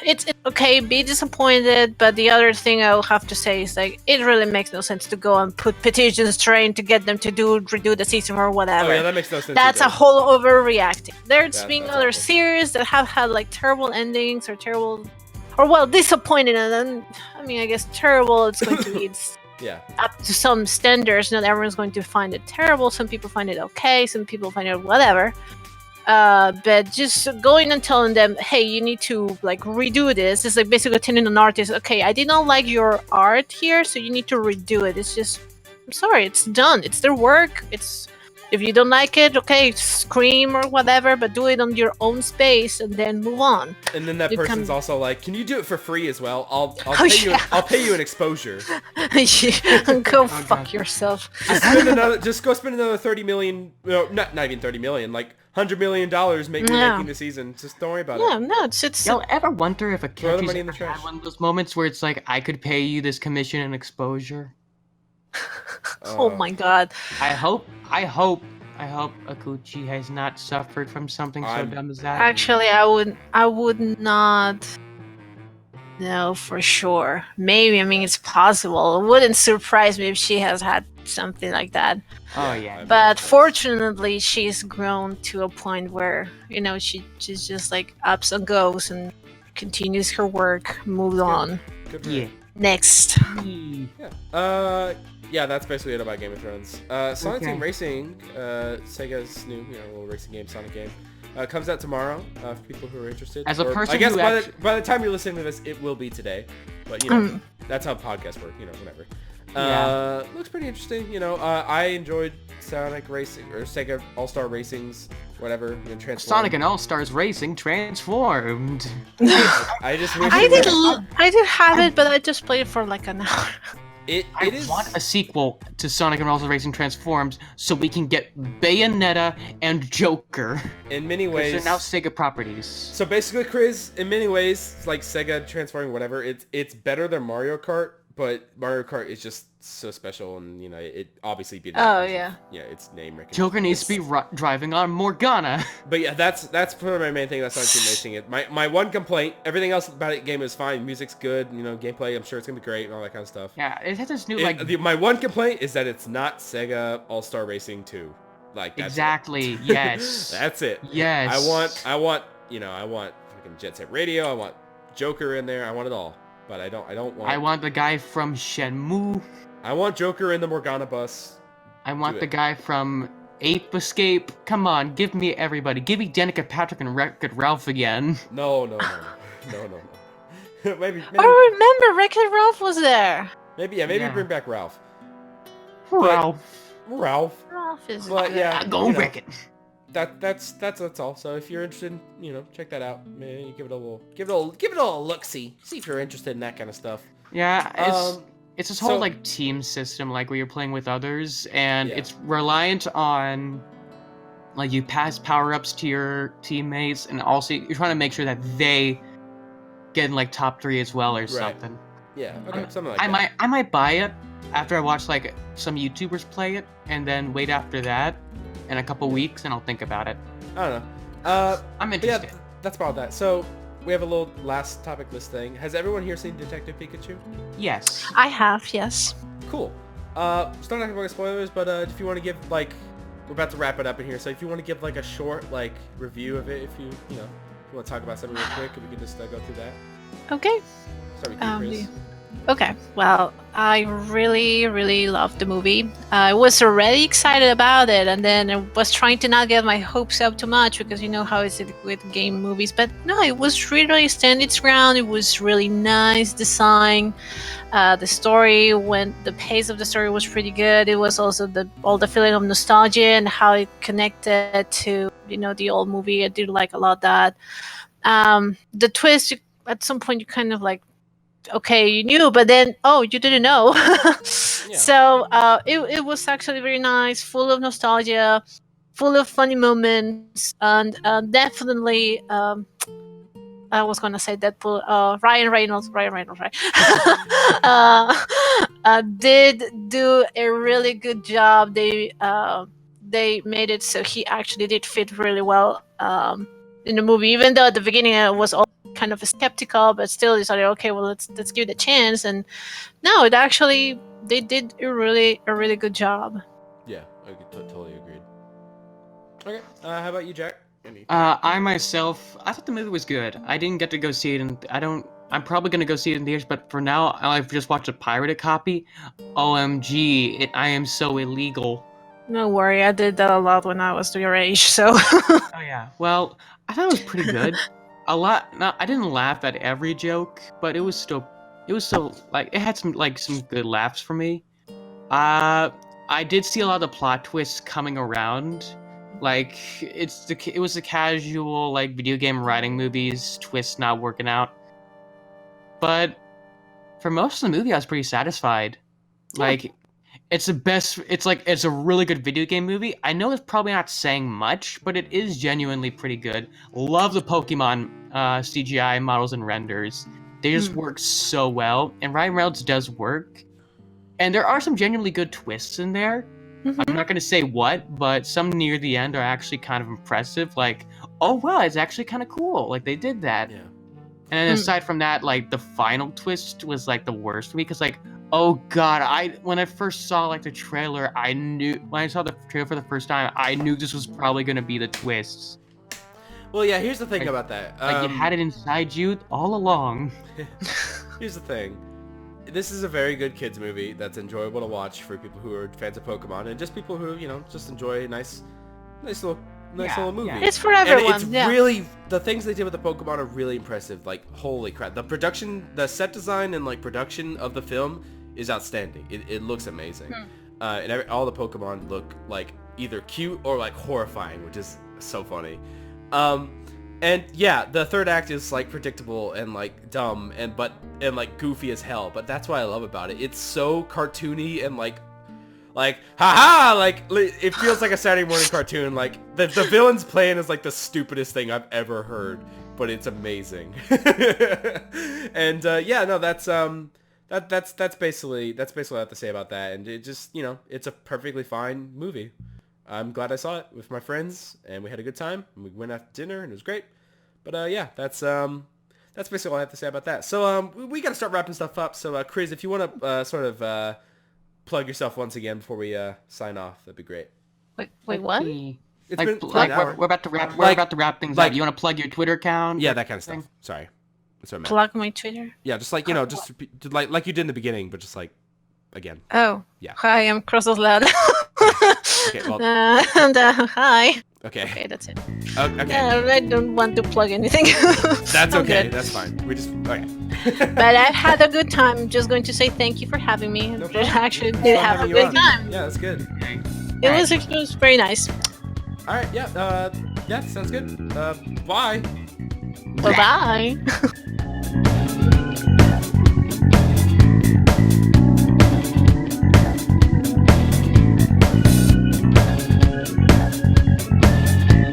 it's okay, be disappointed, but the other thing I'll have to say is like it really makes no sense to go and put petitions trying to get them to redo the season or whatever. Oh yeah, that makes no sense. That's a whole overreacting. There's been other series that have had like terrible endings or disappointing, and then I guess terrible. It's going to be up to some standards. Not everyone's going to find it terrible. Some people find it okay. Some people find it whatever. But just going and telling them, hey, you need to like redo this. It's like basically telling an artist, okay, I did not like your art here, so you need to redo it. It's just, I'm sorry, it's done. It's their work. It's If you don't like it, okay, scream or whatever, but do it on your own space and then move on. And then that You person's can- also like, "Can you do it for free as well? I'll Oh, pay you. yeah. I'll pay you an exposure. Go fuck God. yourself. Just go spend another 30 million. No, not even 30 million. Like $100 million making the season. Just don't worry about Yeah, it. no, it's Y'all ever wonder if a Throw the catchy's money in the ever trash. had one of those moments where it's like, I could pay you this commission and exposure? oh my god. I hope Akuchi has not suffered from something so dumb as that. Actually, I would not know for sure. Maybe, I mean, it's possible. It wouldn't surprise me if she has had something like that. Oh yeah. But fortunately, she's grown to a point where, you know, she's just like ups and goes and continues her work, moves on. Good for Yeah. her. Next. Yeah. Yeah, that's basically it about Game of Thrones. Sonic Okay. Team Racing, Sega's new, little racing game, Sonic game, comes out tomorrow. For people who are interested. As a Or, person I guess who by the time you're listening to this, it will be today. But you know, that's how podcasts work. You know, whatever. Yeah. Looks pretty interesting. You know, I enjoyed Sonic Racing or Sega All Star Racings, whatever. You know, Transform. Sonic and All Stars Racing transformed. I just wish I it did was- I did have it, but I just played it for like an hour. It I is. want a sequel to Sonic and All Stars Racing Transforms so we can get Bayonetta and Joker. In many 'Cause ways. they're now Sega properties. So basically, Kriz, in many ways, it's like Sega transforming whatever. It's better than Mario Kart, but Mario Kart is just so special, and you know it obviously beat. Oh, yeah. Yeah, its name recognition. Joker needs to be driving on Morgana. But yeah, that's probably my main thing. That's not Team Racing. It my one complaint. Everything else about it game is fine. Music's good. You know, gameplay. I'm sure it's gonna be great and all that kind of stuff. Yeah, it has this new My one complaint is that it's not Sega All Star Racing 2. Like that's exactly. Yes. That's it. Yes. I want fucking Jet Set Radio. I want Joker in there. I want it all. But I don't want. I want the guy from Shenmue. I want Joker in the Morgana bus. I want Do the it. guy from Ape Escape. Come on, give me everybody. Give me Danica Patrick and Wreck-It Ralph again. No. maybe Oh, remember, Wreck-It Ralph was there. maybe Yeah. bring back Ralph. Ralph. Ralph. Ralph is But good. yeah, Go you know, Wreck-It. that's all. So if you're interested, you know, check that out. Maybe give it a little look see if you're interested in that kind of stuff. Yeah, it's this whole so- like team system, like where you're playing with others, and Yeah. it's reliant on like you pass power-ups to your teammates, and also you're trying to make sure that they get in like top 3 as well or something. Yeah, okay, something like I that. might buy it after I watch like some YouTubers play it, and then wait after that in a couple weeks, and I'll think about it. I don't know. I'm But yeah, interested. that's about that. So we have a little last topic list thing. Has everyone here seen Detective Pikachu? Yes. I have, yes. Cool. Still not gonna go spoilers, but if you want to give like, we're about to wrap it up in here. So if you want to give like a short like review of it, if you want to talk about something real quick, we can just go through that. Okay. Start with you, Chris. Okay, well, I really, really loved the movie. I was already excited about it, and then I was trying to not get my hopes up too much because you know how it's with game movies. But no, it was really stand its ground. It was really nice design. The story, the pace of the story was pretty good. It was also all the feeling of nostalgia and how it connected to the old movie. I did like a lot that. The twist, at some point, you kind of like. Okay, you knew, but then you didn't know. So it was actually very nice, full of nostalgia, full of funny moments, and definitely I was gonna say Deadpool. Ryan Reynolds, right? Did do a really good job. They made it so he actually did fit really well in the movie, even though at the beginning I was all kind of skeptical, but still decided, okay, well let's give it a chance. And no, it actually they did a really good job. Yeah, I totally agreed. Okay, how about you, Jack? I myself, I thought the movie was good. I didn't get to go see it, and I'm probably gonna go see it in theaters, but for now, I've just watched a pirated copy. OMG, I am so illegal. No worry, I did that a lot when I was your age, so. Oh yeah. Well, I thought it was pretty good. A lot. No, I didn't laugh at every joke, but it was still like it had some good laughs for me. I I did see a lot of the plot twists coming around. Like it was the casual like video game writing movies twist not working out. But for most of the movie, I was pretty satisfied. Yeah. Like, it's the best. It's a really good video game movie. I know it's probably not saying much, but it is genuinely pretty good. Love the Pokemon CGI models and renders. They just work so well, and Ryan Reynolds does work. And there are some genuinely good twists in there. I'm not gonna say what, but some near the end are actually kind of impressive. Like, oh wow, it's actually kind of cool. Like they did that. Yeah. And then aside from that, like the final twist was like the worst for me because like, oh god, when I first saw like the trailer, when I saw the trailer for the first time, I knew this was probably gonna be the twists. Well, yeah. Here's the thing about that. Like you had it inside you all along. Here's the thing. This is a very good kids movie that's enjoyable to watch for people who are fans of Pokemon and just people who just enjoy a nice little movie. Yeah. It's for everyone. And it's really, the things they did with the Pokemon are really impressive. Like, holy crap. The set design and like production of the film is outstanding. It looks amazing. And all the Pokemon look like either cute or like horrifying, which is so funny. And yeah, the third act is like predictable and like dumb and like goofy as hell, but that's what I love about it. It's so cartoony and like haha, like it feels like a Saturday morning cartoon. Like the villain's plan is like the stupidest thing I've ever heard, but it's amazing. And yeah, no, that's basically what I have to say about that. And it just, it's a perfectly fine movie. I'm glad I saw it with my friends and we had a good time. We went out to dinner and it was great. But yeah, that's basically all I have to say about that. So we got to start wrapping stuff up. So Kriz, if you want to sort of plug yourself once again before we sign off, that'd be great. Wait, what? It's like, been like an hour. we're about to wrap. We're about to wrap things up. You want to plug your Twitter account? Yeah, that kind of stuff. Sorry, that's what I meant. Plug my Twitter. Yeah, just like just like you did in the beginning, but just like again. Oh. Yeah. Hi, I'm Crosses Lad. Okay. Well. Hi. Okay. Okay, that's it. Okay. I don't want to plug anything. That's okay. Good. That's fine. We just okay. But I've had a good time. I'm just going to say thank you for having me. No I problem. actually It's did fun have a having you good on. time. Yeah, that's good. It was very nice. All right. Yeah. Yeah. Sounds good. Bye. Bye bye.